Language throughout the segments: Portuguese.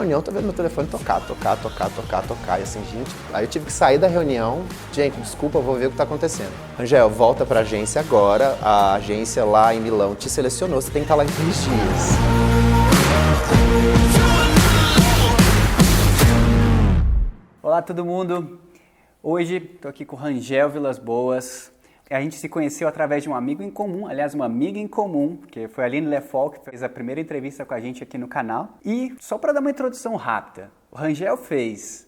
reunião, tô vendo meu telefone tocar. E assim, gente, aí eu tive que sair da reunião. Gente, desculpa, eu vou ver o que tá acontecendo. Rangel, volta pra agência agora. A agência lá em Milão te selecionou, você tem que estar lá em 3 dias. Olá, todo mundo. Hoje tô aqui com o Rangel Vilas Boas. A gente se conheceu através de um amigo em comum, aliás, uma amiga em comum, que foi a Aline Lefol, que fez a primeira entrevista com a gente aqui no canal. E só para dar uma introdução rápida, o Rangel fez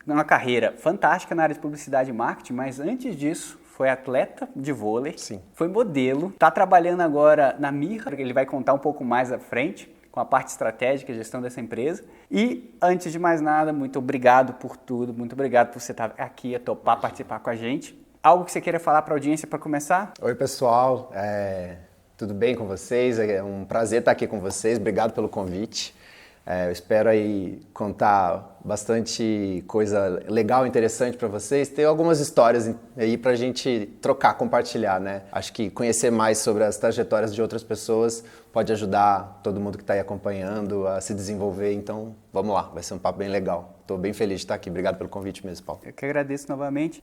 uma carreira fantástica na área de publicidade e marketing, mas antes disso foi atleta de vôlei, Sim. Foi modelo, está trabalhando agora na Mirra, ele vai contar um pouco mais à frente, com a parte estratégica e gestão dessa empresa. E, antes de mais nada, muito obrigado por tudo, muito obrigado por você estar aqui, a topar participar com a gente. Algo que você queira falar para a audiência para começar? Oi, pessoal. Tudo bem com vocês? É um prazer estar aqui com vocês. Obrigado pelo convite. Eu espero aí contar bastante coisa legal, interessante para vocês. Tem algumas histórias aí para a gente trocar, compartilhar, né? Acho que conhecer mais sobre as trajetórias de outras pessoas pode ajudar todo mundo que está aí acompanhando a se desenvolver. Então, vamos lá, vai ser um papo bem legal. Estou bem feliz de estar aqui. Obrigado pelo convite mesmo, Paulo. Eu que agradeço novamente.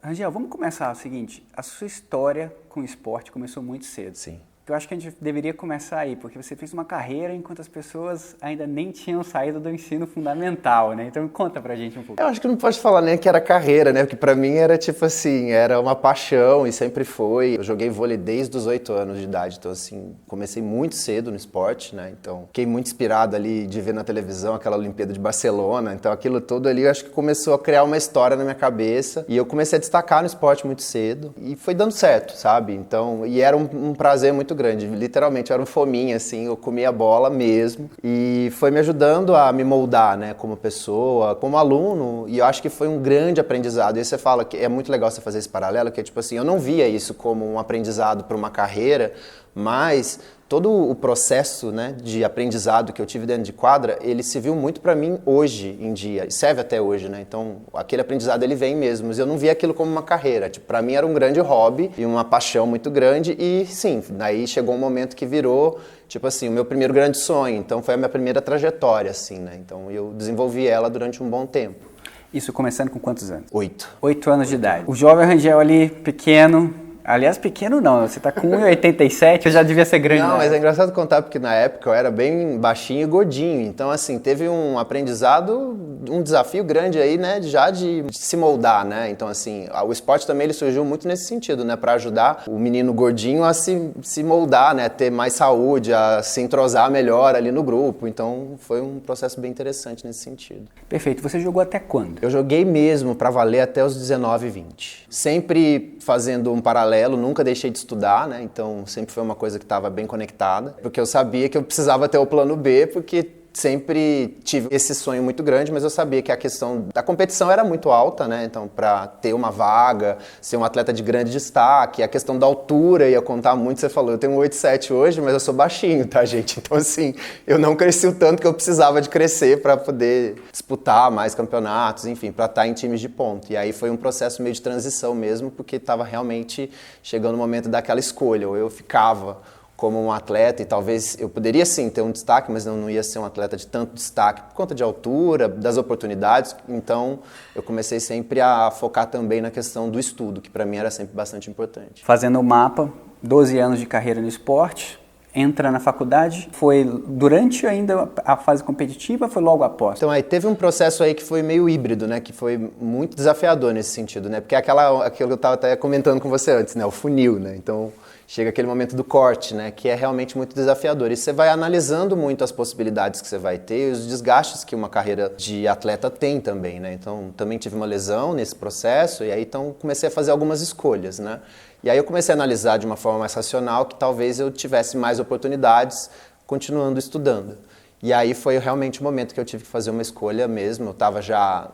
Rangel, vamos começar o seguinte. A sua história com o esporte começou muito cedo. Sim. Eu acho que a gente deveria começar aí, porque você fez uma carreira enquanto as pessoas ainda nem tinham saído do ensino fundamental, né? Então conta pra gente um pouco. Eu acho que não pode falar nem que era carreira, né? Porque pra mim era tipo assim, era uma paixão e sempre foi. Eu joguei vôlei desde os 8 anos de idade, então assim, comecei muito cedo no esporte, né? Então fiquei muito inspirado ali de ver na televisão aquela Olimpíada de Barcelona, então aquilo todo ali eu acho que começou a criar uma história na minha cabeça e eu comecei a destacar no esporte muito cedo e foi dando certo, sabe? Então, e era um prazer muito grande, literalmente, era um fominha, assim, eu comia bola mesmo e foi me ajudando a me moldar, né, como pessoa, como aluno, e eu acho que foi um grande aprendizado. E aí você fala que é muito legal você fazer esse paralelo, que é tipo assim, eu não via isso como um aprendizado para uma carreira, mas todo o processo, né, de aprendizado que eu tive dentro de quadra, ele se viu muito para mim hoje em dia, e serve até hoje, né? Então, aquele aprendizado ele vem mesmo, mas eu não via aquilo como uma carreira. Tipo, para mim era um grande hobby e uma paixão muito grande e sim, daí chegou um momento que virou, tipo assim, o meu primeiro grande sonho. Então, foi a minha primeira trajetória, assim, né? Então, eu desenvolvi ela durante um bom tempo. Isso começando com quantos anos? 8. 8 anos de idade. O jovem Rangel ali, pequeno. Aliás, pequeno não, você tá com 1,87, eu já devia ser grande. Não, mas é engraçado contar porque na época eu era bem baixinho e gordinho, então assim, teve um aprendizado, um desafio grande aí, né, já de se moldar, né, então assim, o esporte também ele surgiu muito nesse sentido, né, para ajudar o menino gordinho a se moldar, né, ter mais saúde, a se entrosar melhor ali no grupo, então foi um processo bem interessante nesse sentido. Perfeito, você jogou até quando? Eu joguei mesmo para valer até os 19 e 20, sempre fazendo um paralelo, nunca deixei de estudar, né? Então sempre foi uma coisa que estava bem conectada, porque eu sabia que eu precisava ter o plano B, porque sempre tive esse sonho muito grande, mas eu sabia que a questão da competição era muito alta, né? Então, para ter uma vaga, ser um atleta de grande destaque, a questão da altura ia contar muito. Você falou, eu tenho 1,87 hoje, mas eu sou baixinho, tá, gente? Então, assim, eu não cresci o tanto que eu precisava de crescer para poder disputar mais campeonatos, enfim, para estar em times de ponta. E aí foi um processo meio de transição mesmo, porque estava realmente chegando o momento daquela escolha, ou eu ficava como um atleta, e talvez eu poderia sim ter um destaque, mas eu não ia ser um atleta de tanto destaque por conta de altura, das oportunidades, então eu comecei sempre a focar também na questão do estudo, que para mim era sempre bastante importante. Fazendo o mapa, 12 anos de carreira no esporte, entra na faculdade, foi durante ainda a fase competitiva, foi logo após? Então aí teve um processo aí que foi meio híbrido, né, que foi muito desafiador nesse sentido, né, porque aquilo que eu estava até comentando com você antes, né, o funil, né, então chega aquele momento do corte, né, que é realmente muito desafiador. E você vai analisando muito as possibilidades que você vai ter e os desgastes que uma carreira de atleta tem também, né. Então, também tive uma lesão nesse processo e aí então comecei a fazer algumas escolhas, né. E aí eu comecei a analisar de uma forma mais racional que talvez eu tivesse mais oportunidades continuando estudando. E aí foi realmente o momento que eu tive que fazer uma escolha mesmo. Eu estava já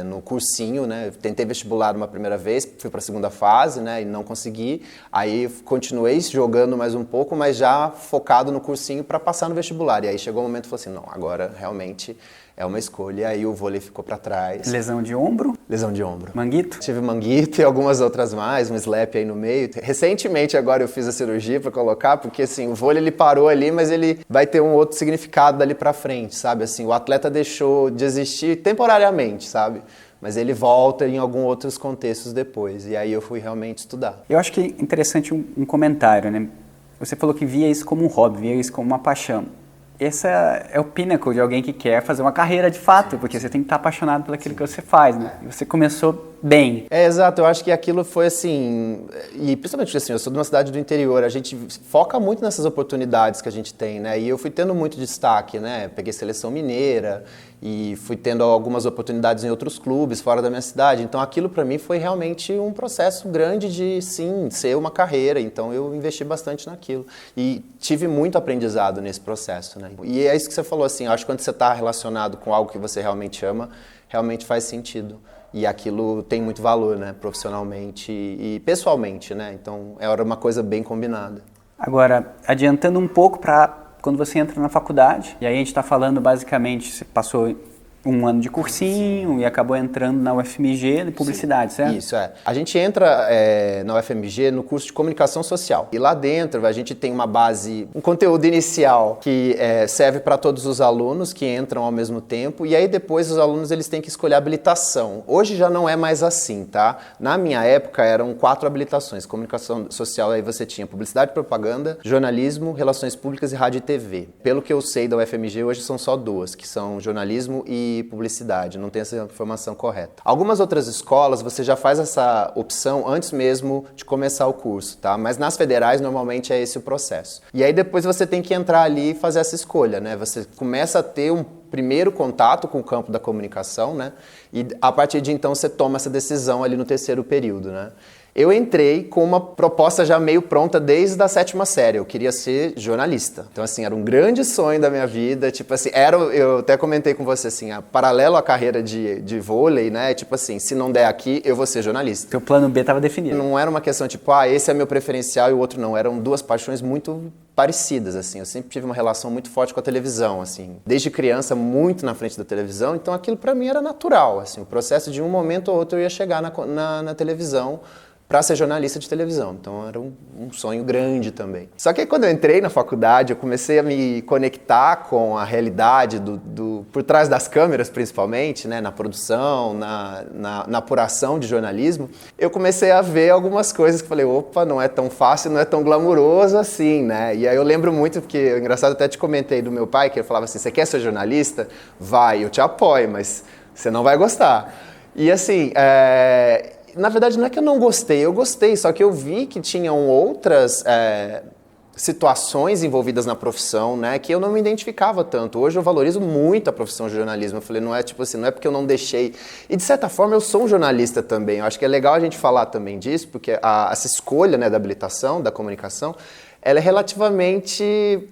no cursinho, né? Tentei vestibular uma primeira vez, fui para a segunda fase, né? E não consegui. Aí continuei jogando mais um pouco, mas já focado no cursinho para passar no vestibular. E aí chegou o momento e falei assim, não, agora realmente é uma escolha. E aí o vôlei ficou para trás. Lesão de ombro? Lesão de ombro. Manguito? Tive manguito e algumas outras mais, um slap aí no meio. Recentemente agora eu fiz a cirurgia pra colocar, porque assim, o vôlei ele parou ali, mas ele vai ter um outro significado dali pra frente, sabe? Assim, o atleta deixou de existir temporariamente, sabe? Mas ele volta em alguns outros contextos depois. E aí eu fui realmente estudar. Eu acho que é interessante um comentário, né? Você falou que via isso como um hobby, via isso como uma paixão. Esse é o pinnacle de alguém que quer fazer uma carreira de fato, porque você tem que estar apaixonado pelo aquilo que você faz, né? E você começou bem. Exato, eu acho que aquilo foi assim, e principalmente assim, eu sou de uma cidade do interior, a gente foca muito nessas oportunidades que a gente tem, né? E eu fui tendo muito destaque, né? Peguei seleção mineira e fui tendo algumas oportunidades em outros clubes fora da minha cidade, então aquilo para mim foi realmente um processo grande de, sim, ser uma carreira, então eu investi bastante naquilo e tive muito aprendizado nesse processo, né? E é isso que você falou, assim, eu acho que quando você está relacionado com algo que você realmente ama, realmente faz sentido. E aquilo tem muito valor, né, profissionalmente e pessoalmente, né? Então, era uma coisa bem combinada. Agora, adiantando um pouco para quando você entra na faculdade, e aí a gente está falando basicamente, você passou um ano de cursinho e acabou entrando na UFMG de publicidade, certo? Isso, é. A gente entra na UFMG no curso de comunicação social. E lá dentro a gente tem uma base, um conteúdo inicial que serve para todos os alunos que entram ao mesmo tempo. E aí depois os alunos eles têm que escolher habilitação. Hoje já não é mais assim, tá? Na minha época eram 4 habilitações. Comunicação social, aí você tinha publicidade e propaganda, jornalismo, relações públicas e rádio e TV. Pelo que eu sei da UFMG, hoje são só 2, que são jornalismo e publicidade, não tem essa informação correta. Algumas outras escolas você já faz essa opção antes mesmo de começar o curso, tá? Mas nas federais normalmente é esse o processo. E aí depois você tem que entrar ali e fazer essa escolha, né? Você começa a ter um primeiro contato com o campo da comunicação, né? E a partir de então você toma essa decisão ali no 3º período, né? Eu entrei com uma proposta já meio pronta desde a 7ª série. Eu queria ser jornalista. Então, assim, era um grande sonho da minha vida. Tipo assim, eu até comentei com você, assim, paralelo à carreira de vôlei, né? Tipo assim, se não der aqui, eu vou ser jornalista. Seu plano B estava definido. Não era uma questão tipo, esse é meu preferencial e o outro não. Eram 2 paixões muito parecidas, assim. Eu sempre tive uma relação muito forte com a televisão, assim. Desde criança, muito na frente da televisão. Então, aquilo pra mim era natural, assim. O processo de um momento ou outro eu ia chegar na televisão para ser jornalista de televisão. Então era um sonho grande também. Só que aí, quando eu entrei na faculdade, eu comecei a me conectar com a realidade por trás das câmeras, principalmente, né, na produção, na apuração de jornalismo. Eu comecei a ver algumas coisas que falei, opa, não é tão fácil, não é tão glamuroso assim, né? E aí eu lembro muito, porque, engraçado, até te comentei do meu pai, que ele falava assim, você quer ser jornalista? Vai, eu te apoio, mas você não vai gostar. E assim, na verdade, não é que eu não gostei, eu gostei, só que eu vi que tinham outras situações envolvidas na profissão, né, que eu não me identificava tanto. Hoje eu valorizo muito a profissão de jornalismo. Eu falei, não é tipo assim, não é porque eu não deixei. E de certa forma eu sou um jornalista também. Eu acho que é legal a gente falar também disso, porque essa escolha, né, da habilitação, da comunicação, ela é relativamente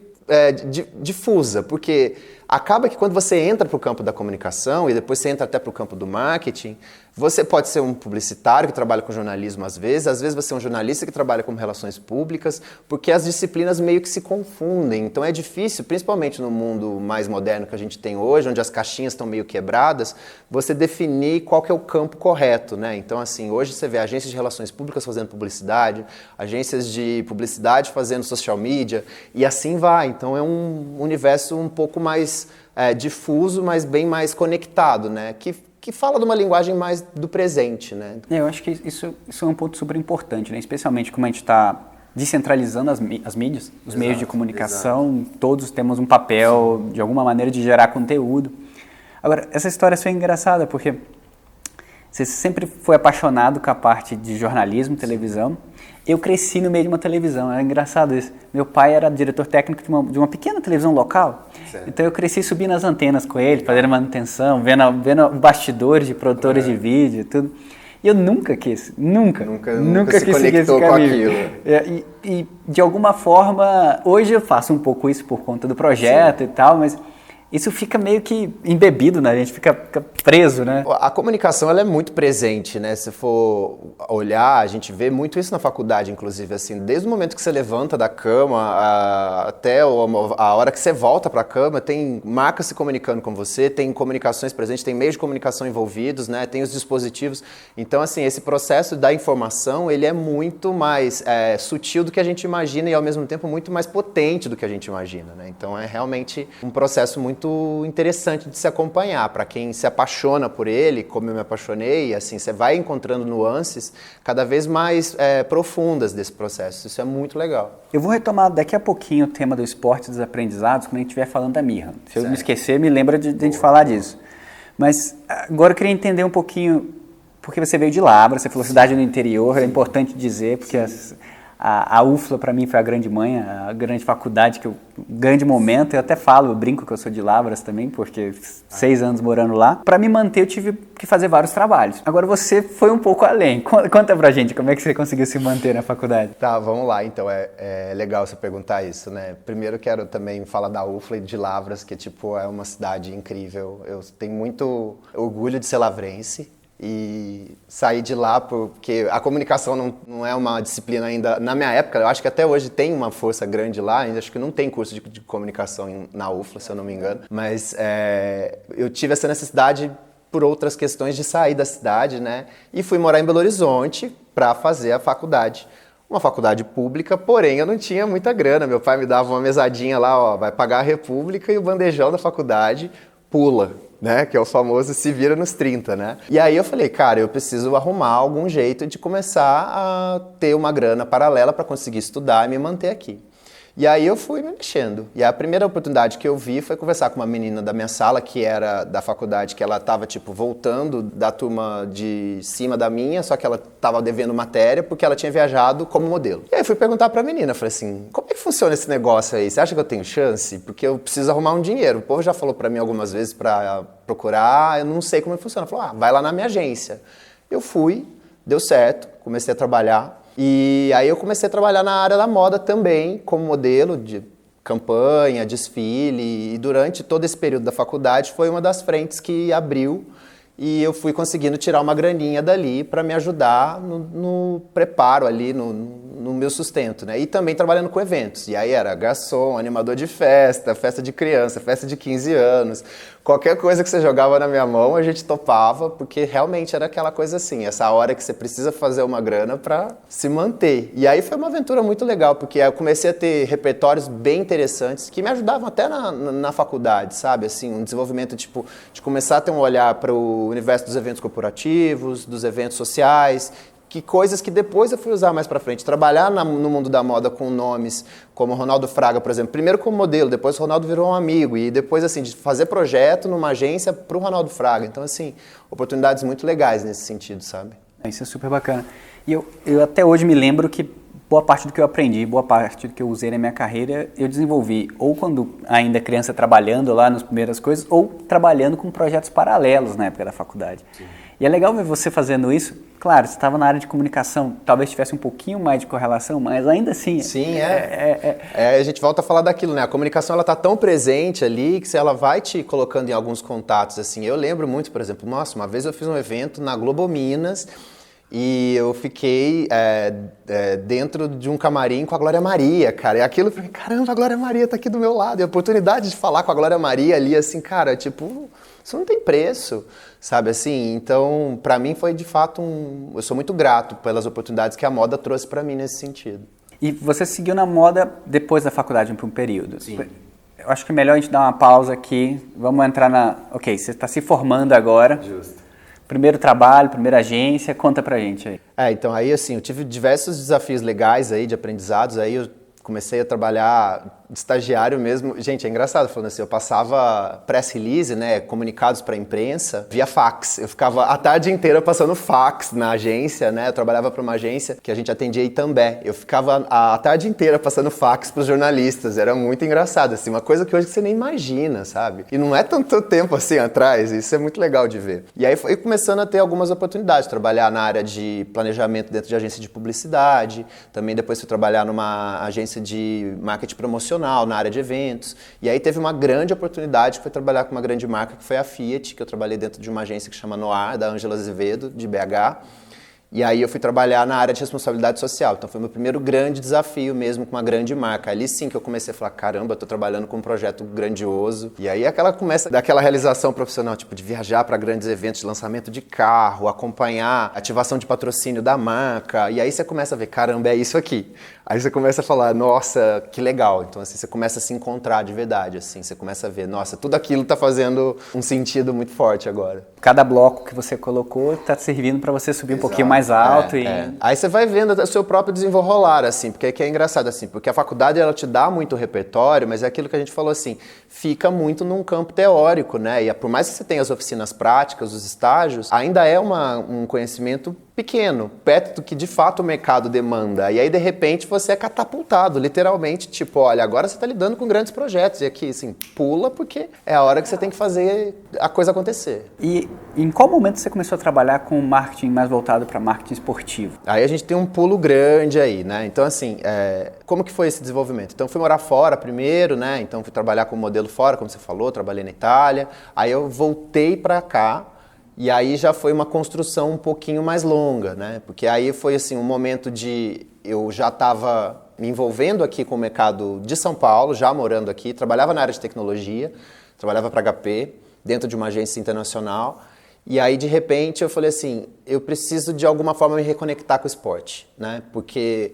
difusa, porque acaba que quando você entra para o campo da comunicação e depois você entra até para o campo do marketing, você pode ser um publicitário que trabalha com jornalismo às vezes você é um jornalista que trabalha com relações públicas, porque as disciplinas meio que se confundem. Então é difícil, principalmente no mundo mais moderno que a gente tem hoje, onde as caixinhas estão meio quebradas, você definir qual que é o campo correto, né? Então assim, hoje você vê agências de relações públicas fazendo publicidade, agências de publicidade fazendo social media, e assim vai. Então é um universo um pouco mais difuso, mas bem mais conectado, né? Que fala de uma linguagem mais do presente, né? Eu acho que isso é um ponto super importante, né? Especialmente como a gente está descentralizando as mídias, os meios de comunicação, todos temos um papel, de alguma maneira, de gerar conteúdo. Agora, essa história foi engraçada, porque você sempre foi apaixonado com a parte de jornalismo, televisão. Eu cresci no meio de uma televisão, era engraçado isso. Meu pai era diretor técnico de uma pequena televisão local, certo. Então eu cresci subindo as antenas com ele, fazendo manutenção, vendo bastidores de produtores de vídeo e tudo. E eu nunca quis, nunca se conectou com aquilo. E de alguma forma, hoje eu faço um pouco isso por conta do projeto, sim, e tal, mas isso fica meio que embebido, né? A gente fica preso, né? A comunicação, ela é muito presente, né? Se for olhar, a gente vê muito isso na faculdade, inclusive, assim, desde o momento que você levanta da cama até a hora que você volta para a cama, tem marcas se comunicando com você, tem comunicações presentes, tem meios de comunicação envolvidos, né? Tem os dispositivos. Então, assim, esse processo da informação, ele é muito mais sutil do que a gente imagina e, ao mesmo tempo, muito mais potente do que a gente imagina, né? Então, é realmente um processo muito interessante de se acompanhar. Para quem se apaixona por ele, como eu me apaixonei, assim, você vai encontrando nuances cada vez mais profundas desse processo. Isso é muito legal. Eu vou retomar daqui a pouquinho o tema do esporte e dos aprendizados quando a gente estiver falando da Mirra. Se eu me esquecer, me lembra de a gente falar disso. Mas agora eu queria entender um pouquinho, porque você veio de Lavras, você falou cidade no interior, é importante dizer, porque a UFLA para mim foi a grande mãe, a grande faculdade, o grande momento. Eu até falo, eu brinco que eu sou de Lavras também, porque 6 anos morando lá. Para me manter eu tive que fazer vários trabalhos. Agora você foi um pouco além. Conta pra gente, como é que você conseguiu se manter na faculdade? Tá, vamos lá. Então, é legal você perguntar isso, né? Primeiro quero também falar da UFLA e de Lavras, que tipo, é uma cidade incrível. Eu tenho muito orgulho de ser lavrense. E sair de lá porque a comunicação não é uma disciplina ainda, na minha época, eu acho que até hoje tem uma força grande lá, ainda acho que não tem curso de comunicação na UFLA, se eu não me engano, mas eu tive essa necessidade por outras questões de sair da cidade, né, e fui morar em Belo Horizonte para fazer a faculdade. Uma faculdade pública, porém eu não tinha muita grana, meu pai me dava uma mesadinha lá, ó, vai pagar a república e o bandejão da faculdade pula, né, que é o famoso se vira nos 30, né? E aí eu falei, cara, eu preciso arrumar algum jeito de começar a ter uma grana paralela para conseguir estudar e me manter aqui. E aí eu fui me mexendo. E a primeira oportunidade que eu vi foi conversar com uma menina da minha sala, que era da faculdade, que ela estava, tipo, voltando da turma de cima da minha, só que ela estava devendo matéria porque ela tinha viajado como modelo. E aí eu fui perguntar pra menina, falei assim, como é que funciona esse negócio aí? Você acha que eu tenho chance? Porque eu preciso arrumar um dinheiro. O povo já falou pra mim algumas vezes pra procurar, eu não sei como é que funciona. Ela falou, vai lá na minha agência. Eu fui, deu certo, comecei a trabalhar. E aí eu comecei a trabalhar na área da moda também, como modelo de campanha, desfile, e durante todo esse período da faculdade foi uma das frentes que abriu e eu fui conseguindo tirar uma graninha dali para me ajudar no preparo ali, no meu sustento, né? E também trabalhando com eventos. E aí era garçom, animador de festa de criança, festa de 15 anos. Qualquer coisa que você jogava na minha mão, a gente topava, porque realmente era aquela coisa assim, essa hora que você precisa fazer uma grana para se manter. E aí foi uma aventura muito legal, porque eu comecei a ter repertórios bem interessantes que me ajudavam até na faculdade, sabe? Assim, um desenvolvimento tipo, de começar a ter um olhar para o universo dos eventos corporativos, dos eventos sociais, que coisas que depois eu fui usar mais pra frente. Trabalhar no mundo da moda com nomes como Ronaldo Fraga, por exemplo, primeiro como modelo, depois o Ronaldo virou um amigo, e depois assim, de fazer projeto numa agência pro Ronaldo Fraga. Então assim, oportunidades muito legais nesse sentido, sabe? Isso é super bacana. E eu até hoje me lembro que boa parte do que eu aprendi, boa parte do que eu usei na minha carreira, eu desenvolvi ou quando ainda criança trabalhando lá nas primeiras coisas, ou trabalhando com projetos paralelos na época da faculdade. Sim. E é legal ver você fazendo isso. Claro, você estava na área de comunicação, talvez tivesse um pouquinho mais de correlação, mas ainda assim... Sim, a gente volta a falar daquilo, né? A comunicação, ela tá tão presente ali que ela vai te colocando em alguns contatos, assim. Eu lembro muito, por exemplo, nossa, uma vez eu fiz um evento na Globo Minas e eu fiquei dentro de um camarim com a Glória Maria, cara. E aquilo, eu falei, caramba, a Glória Maria tá aqui do meu lado. E a oportunidade de falar com a Glória Maria ali, assim, cara, tipo... Isso não tem preço, sabe assim? Então, para mim foi de fato eu sou muito grato pelas oportunidades que a moda trouxe para mim nesse sentido. E você seguiu na moda depois da faculdade por um período? Sim. Eu acho que é melhor a gente dar uma pausa aqui. Vamos entrar na... Ok, você está se formando agora. Justo. Primeiro trabalho, primeira agência, conta pra gente aí. Então aí assim, eu tive diversos desafios legais aí, de aprendizados, aí eu comecei a trabalhar de estagiário mesmo. Gente, é engraçado falando assim, eu passava press release, né, comunicados para a imprensa via fax. Eu ficava a tarde inteira passando fax na agência, né? Eu trabalhava para uma agência que a gente atendia Itambé. Eu ficava a tarde inteira passando fax para os jornalistas. Era muito engraçado, assim, uma coisa que hoje você nem imagina, sabe? E não é tanto tempo assim atrás, isso é muito legal de ver. E aí foi começando a ter algumas oportunidades, trabalhar na área de planejamento dentro de agência de publicidade, também depois fui trabalhar numa agência de marketing promocional, institucional, na área de eventos. E aí teve uma grande oportunidade que foi trabalhar com uma grande marca, que foi a Fiat, que eu trabalhei dentro de uma agência que chama Noir, da Ângela Azevedo, de BH. E aí eu fui trabalhar na área de responsabilidade social. Então foi meu primeiro grande desafio mesmo com uma grande marca. Ali sim que eu comecei a falar, caramba, eu tô trabalhando com um projeto grandioso. E aí começa daquela realização profissional, tipo de viajar para grandes eventos de lançamento de carro, acompanhar ativação de patrocínio da marca. E aí você começa a ver, caramba, é isso aqui. Aí você começa a falar, nossa, que legal. Então assim, você começa a se encontrar de verdade, assim. Você começa a ver, nossa, tudo aquilo tá fazendo um sentido muito forte agora. Cada bloco que você colocou tá servindo para você subir um pouquinho mais alto. Aí você vai vendo o seu próprio desenrolar, assim, porque é engraçado, assim, porque a faculdade ela te dá muito repertório, mas é aquilo que a gente falou, assim, fica muito num campo teórico, né? E por mais que você tenha as oficinas práticas, os estágios, ainda é um conhecimento pequeno, perto do que de fato o mercado demanda. E aí, de repente, você é catapultado, literalmente, tipo, olha, agora você está lidando com grandes projetos. E aqui, assim, pula, porque é a hora que você tem que fazer a coisa acontecer. E em qual momento você começou a trabalhar com marketing mais voltado para marketing esportivo? Aí a gente tem um pulo grande aí, né? Então, assim, como que foi esse desenvolvimento? Então, fui morar fora primeiro, né? Então, fui trabalhar como modelo fora, como você falou, trabalhei na Itália. Aí eu voltei para cá. E aí já foi uma construção um pouquinho mais longa, né? Porque aí foi assim um momento de... Eu já estava me envolvendo aqui com o mercado de São Paulo, já morando aqui, trabalhava na área de tecnologia, trabalhava para HP, dentro de uma agência internacional. E aí, de repente, eu falei assim, eu preciso de alguma forma me reconectar com o esporte, né? Porque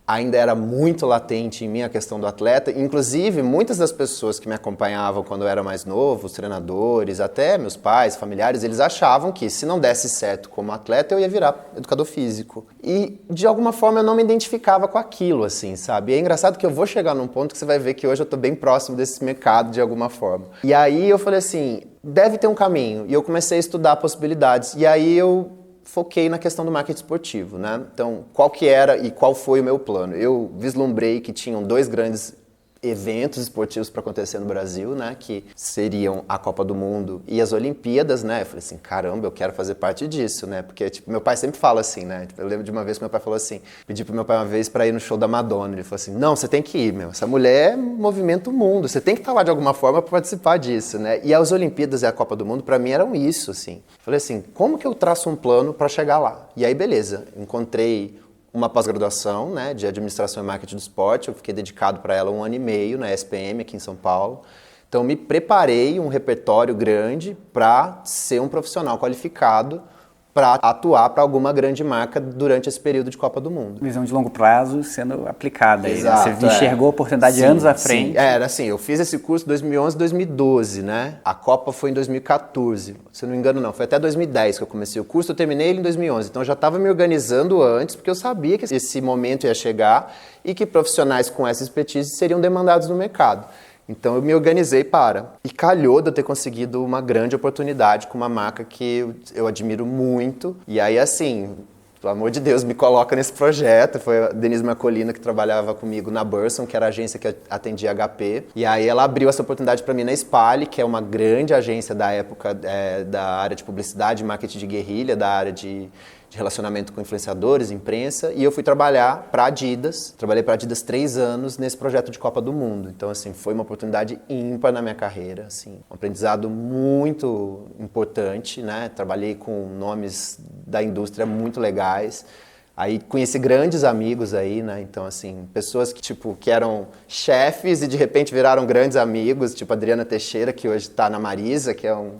ainda era muito latente em mim a questão do atleta. Inclusive, muitas das pessoas que me acompanhavam quando eu era mais novo, os treinadores, até meus pais, familiares, eles achavam que se não desse certo como atleta, eu ia virar educador físico. E, de alguma forma, eu não me identificava com aquilo, assim, sabe? E é engraçado que eu vou chegar num ponto que você vai ver que hoje eu estou bem próximo desse mercado, de alguma forma. E aí eu falei assim, deve ter um caminho. E eu comecei a estudar possibilidades. E aí eu foquei na questão do marketing esportivo, né? Então, qual que era e qual foi o meu plano? Eu vislumbrei que tinham 2 grandes eventos esportivos para acontecer no Brasil, né? Que seriam a Copa do Mundo e as Olimpíadas, né? Eu falei assim, caramba, eu quero fazer parte disso, né? Porque, tipo, meu pai sempre fala assim, né? Eu lembro de uma vez que meu pai falou assim, pedi pro meu pai uma vez para ir no show da Madonna. Ele falou assim, não, você tem que ir, meu. Essa mulher movimenta o mundo, você tem que estar lá de alguma forma para participar disso, né? E as Olimpíadas e a Copa do Mundo, para mim, eram isso, assim. Eu falei assim, como que eu traço um plano para chegar lá? E aí, beleza, encontrei uma pós-graduação, né, de Administração e Marketing do Esporte. Eu fiquei dedicado para ela 1 ano e meio na SPM, aqui em São Paulo. Então, me preparei um repertório grande para ser um profissional qualificado para atuar para alguma grande marca durante esse período de Copa do Mundo. Visão de longo prazo sendo aplicada. Exato, aí, né? Você enxergou a oportunidade de anos à frente. Sim, era assim, eu fiz esse curso em 2011, 2012, né? A Copa foi em 2014, se não me engano não, foi até 2010 que eu comecei o curso, eu terminei ele em 2011, então eu já estava me organizando antes, porque eu sabia que esse momento ia chegar e que profissionais com essa expertise seriam demandados no mercado. Então eu me organizei e calhou de eu ter conseguido uma grande oportunidade com uma marca que eu admiro muito. E aí assim, pelo amor de Deus, me coloca nesse projeto. Foi a Denise Marcolina que trabalhava comigo na Burson, que era a agência que atendia HP. E aí ela abriu essa oportunidade para mim na Spali, que é uma grande agência da época da área de publicidade, marketing de guerrilha, da área de relacionamento com influenciadores, imprensa, e eu fui trabalhar para a Adidas. Trabalhei para a Adidas 3 anos nesse projeto de Copa do Mundo. Então, assim, foi uma oportunidade ímpar na minha carreira, assim, um aprendizado muito importante, né? Trabalhei com nomes da indústria muito legais. Aí conheci grandes amigos aí, né? Então, assim, pessoas que eram chefes e de repente viraram grandes amigos, tipo a Adriana Teixeira, que hoje está na Marisa, que é um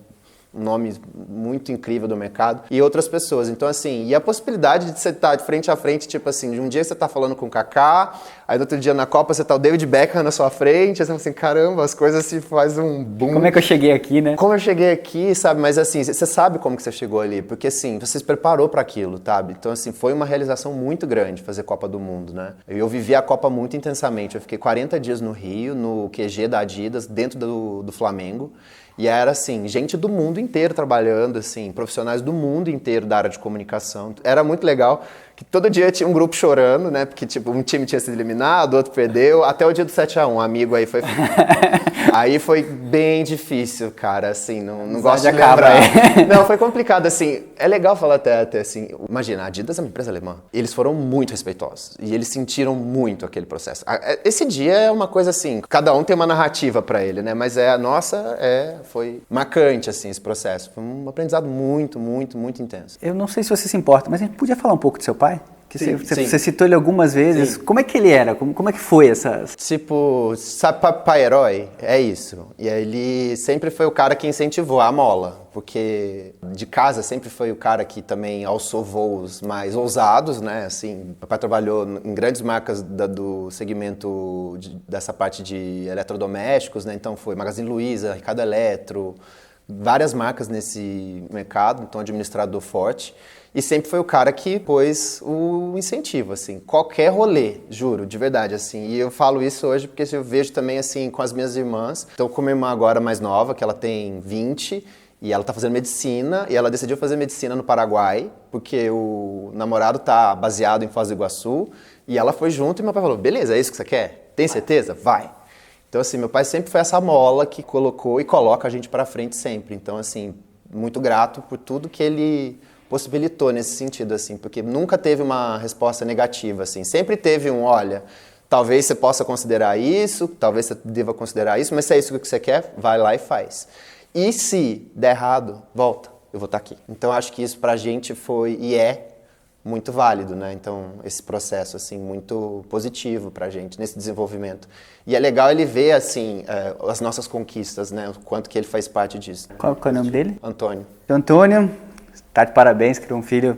nome muito incrível do mercado, e outras pessoas. Então, assim, e a possibilidade de você estar de frente a frente, tipo assim, de um dia você tá falando com o Kaká, aí no outro dia na Copa você tá o David Beckham na sua frente, aí você fala assim, caramba, as coisas se faz um boom. Como é que eu cheguei aqui, né? Como eu cheguei aqui, sabe? Mas assim, você sabe como que você chegou ali, porque assim, você se preparou para aquilo, sabe? Então, assim, foi uma realização muito grande fazer Copa do Mundo, né? Eu vivi a Copa muito intensamente, eu fiquei 40 dias no Rio, no QG da Adidas, dentro do Flamengo. E era assim, gente do mundo inteiro trabalhando, assim, profissionais do mundo inteiro da área de comunicação. Era muito legal que todo dia tinha um grupo chorando, né? Porque, tipo, um time tinha sido eliminado, outro perdeu, até o dia do 7-1, um amigo aí foi... Aí foi bem difícil, cara, assim, não gosto de lembrar. Não, foi complicado, assim, é legal falar até assim, imagina, a Adidas é uma empresa alemã, eles foram muito respeitosos, e eles sentiram muito aquele processo. Esse dia é uma coisa assim, cada um tem uma narrativa pra ele, né, mas a nossa foi marcante, assim, esse processo, foi um aprendizado muito, muito, muito intenso. Eu não sei se você se importa, mas a gente podia falar um pouco do seu pai? Que sim, você citou ele algumas vezes. Sim. Como é que ele era? Como é que foi essa... Tipo, sabe, pai herói? É isso. E aí ele sempre foi o cara que incentivou a mola, porque de casa sempre foi o cara que também alçou voos mais ousados, né? Assim, papai trabalhou em grandes marcas do segmento dessa parte de eletrodomésticos, né? Então foi Magazine Luiza, Ricardo Eletro, várias marcas nesse mercado, então administrador forte. E sempre foi o cara que pôs o incentivo, assim, qualquer rolê, juro, de verdade, assim. E eu falo isso hoje porque eu vejo também, assim, com as minhas irmãs. Então, com minha irmã agora mais nova, que ela tem 20, e ela tá fazendo medicina, e ela decidiu fazer medicina no Paraguai, porque o namorado tá baseado em Foz do Iguaçu, e ela foi junto e meu pai falou, beleza, é isso que você quer? Tem certeza? Vai! Então, assim, meu pai sempre foi essa mola que colocou e coloca a gente pra frente sempre. Então, assim, muito grato por tudo que ele possibilitou nesse sentido, assim, porque nunca teve uma resposta negativa, assim, sempre teve olha, talvez você possa considerar isso, talvez você deva considerar isso, mas se é isso que você quer, vai lá e faz. E se der errado, volta, eu vou estar aqui. Então, acho que isso pra gente foi e é muito válido, né? Então, esse processo, assim, muito positivo pra gente nesse desenvolvimento. E é legal ele ver, assim, as nossas conquistas, né? O quanto que ele faz parte disso. Qual é o nome dele? Antônio. Antônio, tá de parabéns, criou um filho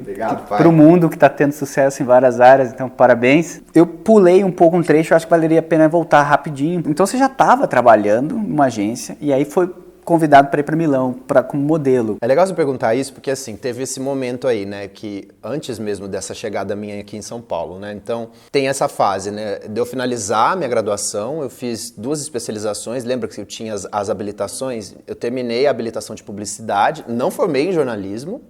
para o mundo que está tendo sucesso em várias áreas, então parabéns. Eu pulei um pouco um trecho, acho que valeria a pena voltar rapidinho. Então você já estava trabalhando em uma agência e aí foi convidado para ir para Milão como modelo. É legal você perguntar isso porque assim, teve esse momento aí, né, que antes mesmo dessa chegada minha aqui em São Paulo, né, então tem essa fase, né, de eu finalizar a minha graduação, eu fiz 2 especializações, lembra que eu tinha as habilitações? Eu terminei a habilitação de publicidade, não formei em jornalismo,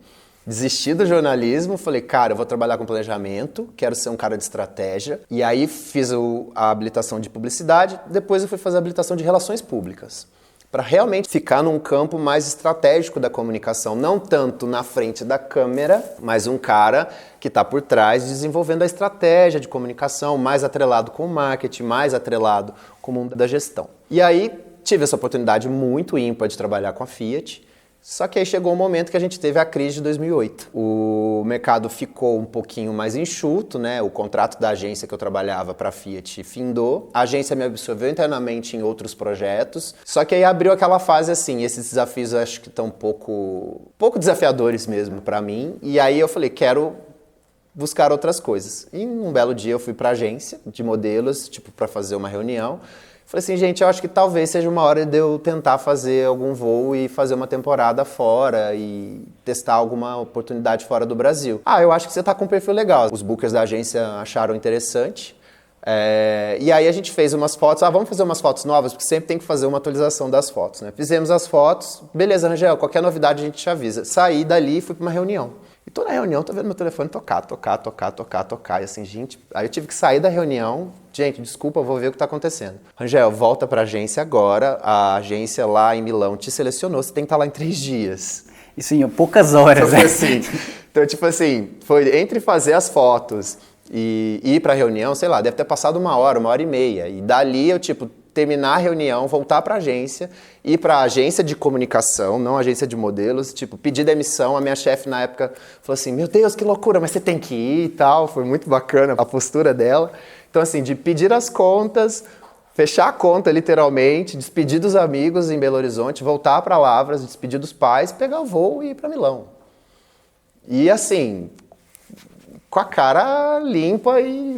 desisti do jornalismo, falei, cara, eu vou trabalhar com planejamento, quero ser um cara de estratégia, e aí fiz a habilitação de publicidade, depois eu fui fazer a habilitação de relações públicas, para realmente ficar num campo mais estratégico da comunicação, não tanto na frente da câmera, mas um cara que está por trás desenvolvendo a estratégia de comunicação, mais atrelado com o marketing, mais atrelado com o mundo da gestão. E aí tive essa oportunidade muito ímpar de trabalhar com a Fiat, só que aí chegou um momento que a gente teve a crise de 2008. O mercado ficou um pouquinho mais enxuto, né? O contrato da agência que eu trabalhava para a Fiat findou. A agência me absorveu internamente em outros projetos. Só que aí abriu aquela fase assim, esses desafios eu acho que estão um pouco desafiadores mesmo para mim. E aí eu falei, quero buscar outras coisas. E um belo dia eu fui para a agência de modelos, tipo, para fazer uma reunião. Falei assim, gente, eu acho que talvez seja uma hora de eu tentar fazer algum voo e fazer uma temporada fora e testar alguma oportunidade fora do Brasil. Eu acho que você tá com um perfil legal. Os bookers da agência acharam interessante. E aí a gente fez umas fotos, vamos fazer umas fotos novas, porque sempre tem que fazer uma atualização das fotos, né? Fizemos as fotos, beleza, Rangel, qualquer novidade a gente te avisa. Saí dali e fui para uma reunião. E toda reunião, tô vendo meu telefone tocar, e assim, gente... Aí eu tive que sair da reunião, gente, desculpa, eu vou ver o que tá acontecendo. Rangel, volta pra agência agora, a agência lá em Milão te selecionou, você tem que estar lá em 3 dias. Isso em poucas horas, né? Assim, então, tipo assim, foi entre fazer as fotos e ir pra reunião, sei lá, deve ter passado 1 hora, 1h30, e dali eu, tipo, terminar a reunião, voltar para a agência, ir para a agência de comunicação, não agência de modelos, tipo, pedir demissão. A minha chefe na época falou assim, meu Deus, que loucura, mas você tem que ir e tal. Foi muito bacana a postura dela. Então, assim, de pedir as contas, fechar a conta, literalmente, despedir dos amigos em Belo Horizonte, voltar para Lavras, despedir dos pais, pegar o voo e ir para Milão. E, assim, com a cara limpa e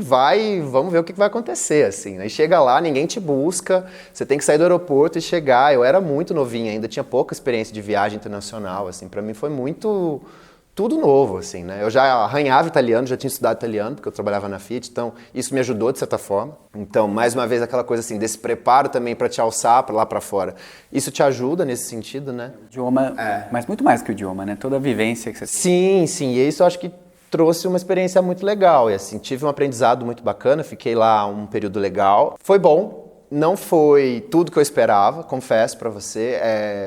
vamos ver o que vai acontecer, assim. Aí chega lá, ninguém te busca, você tem que sair do aeroporto e chegar. Eu era muito novinho ainda, tinha pouca experiência de viagem internacional, assim. Para mim foi tudo novo, assim, né? Eu já arranhava italiano, já tinha estudado italiano, porque eu trabalhava na Fiat, então isso me ajudou de certa forma. Então, mais uma vez, aquela coisa assim, desse preparo também para te alçar lá para fora. Isso te ajuda nesse sentido, né? O idioma, mas muito mais que o idioma, né? Toda a vivência que você tem. Sim, e isso eu acho que trouxe uma experiência muito legal. E assim, tive um aprendizado muito bacana, fiquei lá um período legal. Foi bom. Não foi tudo que eu esperava, confesso para você,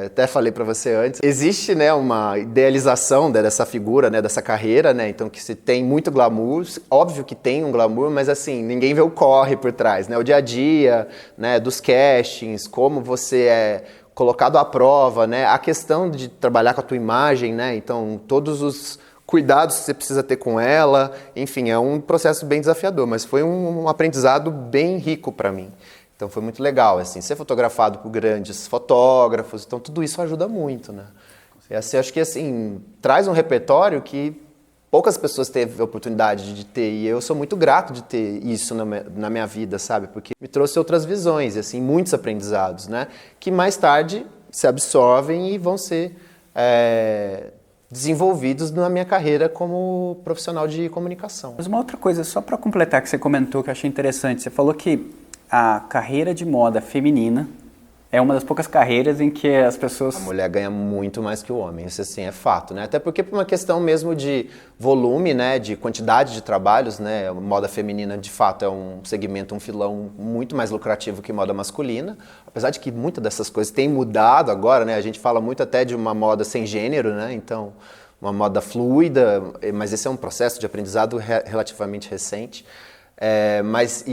até falei para você antes. Existe, né, uma idealização dessa figura, né, dessa carreira, né, então que se tem muito glamour, óbvio que tem um glamour, mas assim, ninguém vê o corre por trás, né, o dia a dia, né, dos castings, como você é colocado à prova, né, a questão de trabalhar com a tua imagem, né, então todos os cuidados que você precisa ter com ela, enfim, é um processo bem desafiador, mas foi um aprendizado bem rico para mim. Então foi muito legal, assim, ser fotografado por grandes fotógrafos, então tudo isso ajuda muito, né? E assim, acho que assim, traz um repertório que poucas pessoas teve a oportunidade de ter, e eu sou muito grato de ter isso na minha vida, sabe? Porque me trouxe outras visões, e assim, muitos aprendizados, né? Que mais tarde se absorvem e vão ser desenvolvidos na minha carreira como profissional de comunicação. Mas uma outra coisa, só para completar, que você comentou, que eu achei interessante, você falou que a carreira de moda feminina é uma das poucas carreiras em que as pessoas... A mulher ganha muito mais que o homem, isso assim é fato, né? Até porque por uma questão mesmo de volume, né, de quantidade de trabalhos, né? A moda feminina de fato é um segmento, um filão muito mais lucrativo que moda masculina, apesar de que muitas dessas coisas têm mudado agora, né? A gente fala muito até de uma moda sem gênero, né? Então, uma moda fluida, mas esse é um processo de aprendizado relativamente recente. Mas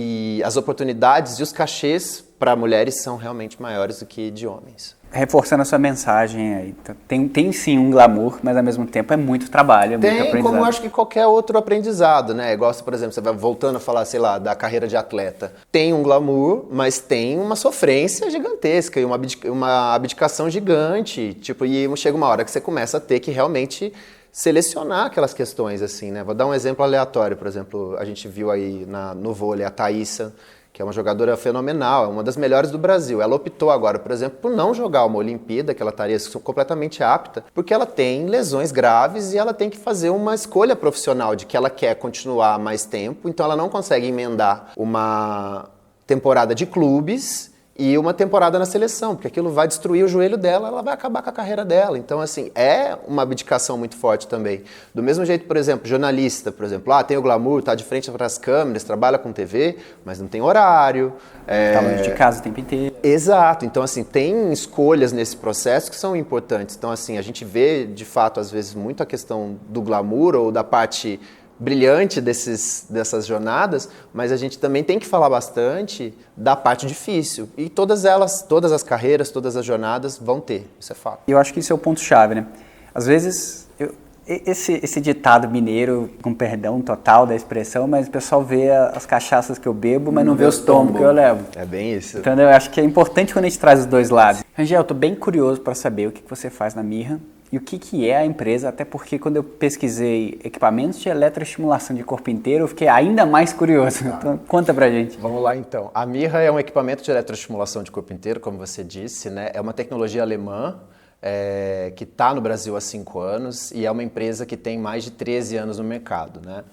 as oportunidades e os cachês para mulheres são realmente maiores do que de homens. Reforçando a sua mensagem aí, tem sim um glamour, mas ao mesmo tempo é muito trabalho, é muito aprendizado. Tem, como eu acho que qualquer outro aprendizado, né? Igual se, por exemplo, você vai voltando a falar, sei lá, da carreira de atleta. Tem um glamour, mas tem uma sofrência gigantesca e uma abdicação gigante. Tipo, e chega uma hora que você começa a ter que realmente selecionar aquelas questões, assim, né? Vou dar um exemplo aleatório, por exemplo, a gente viu aí no vôlei a Thaísa, que é uma jogadora fenomenal, é uma das melhores do Brasil. Ela optou agora, por exemplo, por não jogar uma Olimpíada, que ela estaria completamente apta, porque ela tem lesões graves e ela tem que fazer uma escolha profissional de que ela quer continuar mais tempo, então ela não consegue emendar uma temporada de clubes e uma temporada na seleção, porque aquilo vai destruir o joelho dela, ela vai acabar com a carreira dela. Então, assim, é uma abdicação muito forte também. Do mesmo jeito, por exemplo, jornalista, por exemplo, tem o glamour, tá de frente para as câmeras, trabalha com TV, mas não tem horário. Tá longe de casa o tempo inteiro. Exato. Então, assim, tem escolhas nesse processo que são importantes. Então, assim, a gente vê, de fato, às vezes, muito a questão do glamour ou da parte brilhante dessas jornadas, mas a gente também tem que falar bastante da parte difícil. E todas as carreiras, todas as jornadas vão ter, isso é fato. Eu acho que isso é o ponto-chave, né? Às vezes, esse ditado mineiro, com perdão total da expressão, mas o pessoal vê as cachaças que eu bebo, mas não vê os tombos que eu levo. É bem isso. Então, eu acho que é importante quando a gente traz os dois lados. Rangel, eu estou bem curioso para saber o que você faz na Mirra. E o que é a empresa, até porque quando eu pesquisei equipamentos de eletroestimulação de corpo inteiro, eu fiquei ainda mais curioso. Então, conta pra gente. Vamos lá, então. A Mirra é um equipamento de eletroestimulação de corpo inteiro, como você disse, né? É uma tecnologia alemã que está no Brasil há 5 anos e é uma empresa que tem mais de 13 anos no mercado, né?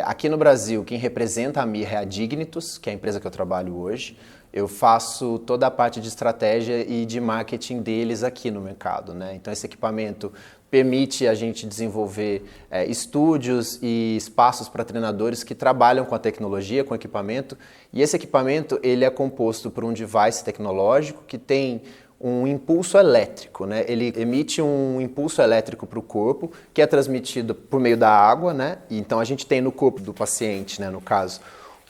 Aqui no Brasil, quem representa a Mirra é a Dignitus, que é a empresa que eu trabalho hoje. Eu faço toda a parte de estratégia e de marketing deles aqui no mercado, né? Então esse equipamento permite a gente desenvolver estúdios e espaços para treinadores que trabalham com a tecnologia, com o equipamento. E esse equipamento ele é composto por um device tecnológico que tem um impulso elétrico, né? Ele emite um impulso elétrico para o corpo, que é transmitido por meio da água, né? E então a gente tem no corpo do paciente, né, no caso,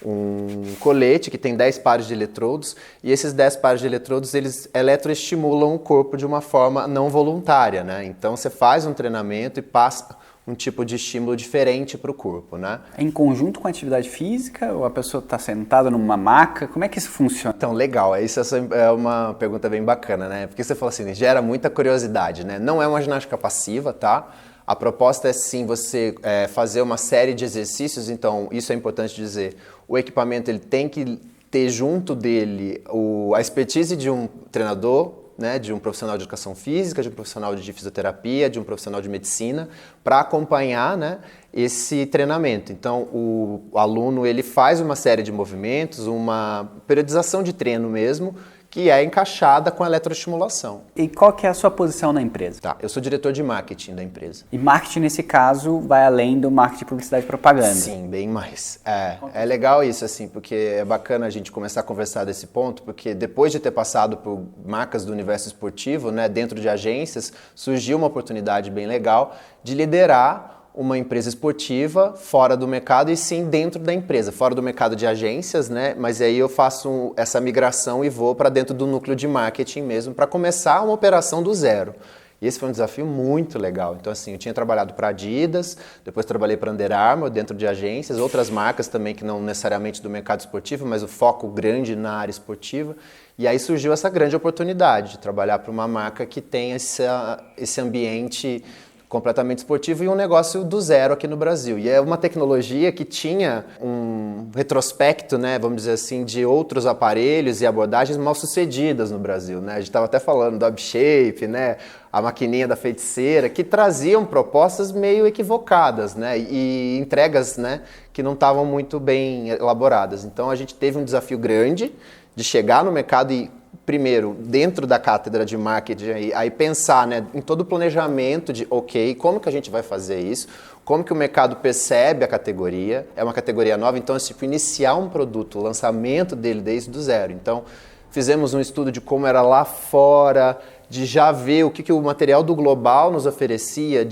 um colete que tem 10 pares de eletrodos e esses 10 pares de eletrodos eles eletroestimulam o corpo de uma forma não voluntária, né? Então você faz um treinamento e passa um tipo de estímulo diferente para o corpo, né? Em conjunto com a atividade física ou a pessoa está sentada numa maca? Como é que isso funciona? Então, legal. Isso é uma pergunta bem bacana, né? Porque você falou assim, gera muita curiosidade, né? Não é uma ginástica passiva, tá? A proposta é sim você fazer uma série de exercícios, então isso é importante dizer. O equipamento ele tem que ter junto dele a expertise de um treinador, né, de um profissional de educação física, de um profissional de fisioterapia, de um profissional de medicina, para acompanhar, né, esse treinamento. Então, o aluno ele faz uma série de movimentos, uma periodização de treino mesmo, que é encaixada com a eletroestimulação. E qual que é a sua posição na empresa? Tá, eu sou diretor de marketing da empresa. E marketing, nesse caso, vai além do marketing de publicidade e propaganda. Sim, bem mais. É legal isso, assim, porque é bacana a gente começar a conversar desse ponto, porque depois de ter passado por marcas do universo esportivo, né, dentro de agências, surgiu uma oportunidade bem legal de liderar uma empresa esportiva fora do mercado e sim dentro da empresa, fora do mercado de agências, né? Mas aí eu faço essa migração e vou para dentro do núcleo de marketing mesmo, para começar uma operação do zero. E esse foi um desafio muito legal. Então, assim, eu tinha trabalhado para Adidas, depois trabalhei para Under Armour, dentro de agências, outras marcas também que não necessariamente do mercado esportivo, mas o foco grande na área esportiva. E aí surgiu essa grande oportunidade de trabalhar para uma marca que tem esse ambiente completamente esportivo e um negócio do zero aqui no Brasil. E é uma tecnologia que tinha um retrospecto, né, vamos dizer assim, de outros aparelhos e abordagens mal sucedidas no Brasil, né? A gente estava até falando do AbShape, né, a maquininha da feiticeira, que traziam propostas meio equivocadas, né, e entregas, né, que não estavam muito bem elaboradas. Então a gente teve um desafio grande de chegar no mercado e primeiro, dentro da cátedra de marketing, aí pensar, né, em todo o planejamento de, ok, como que a gente vai fazer isso, como que o mercado percebe a categoria, é uma categoria nova, então, tipo, iniciar um produto, o lançamento dele desde o zero. Então, fizemos um estudo de como era lá fora, de já ver o que o material do Global nos oferecia,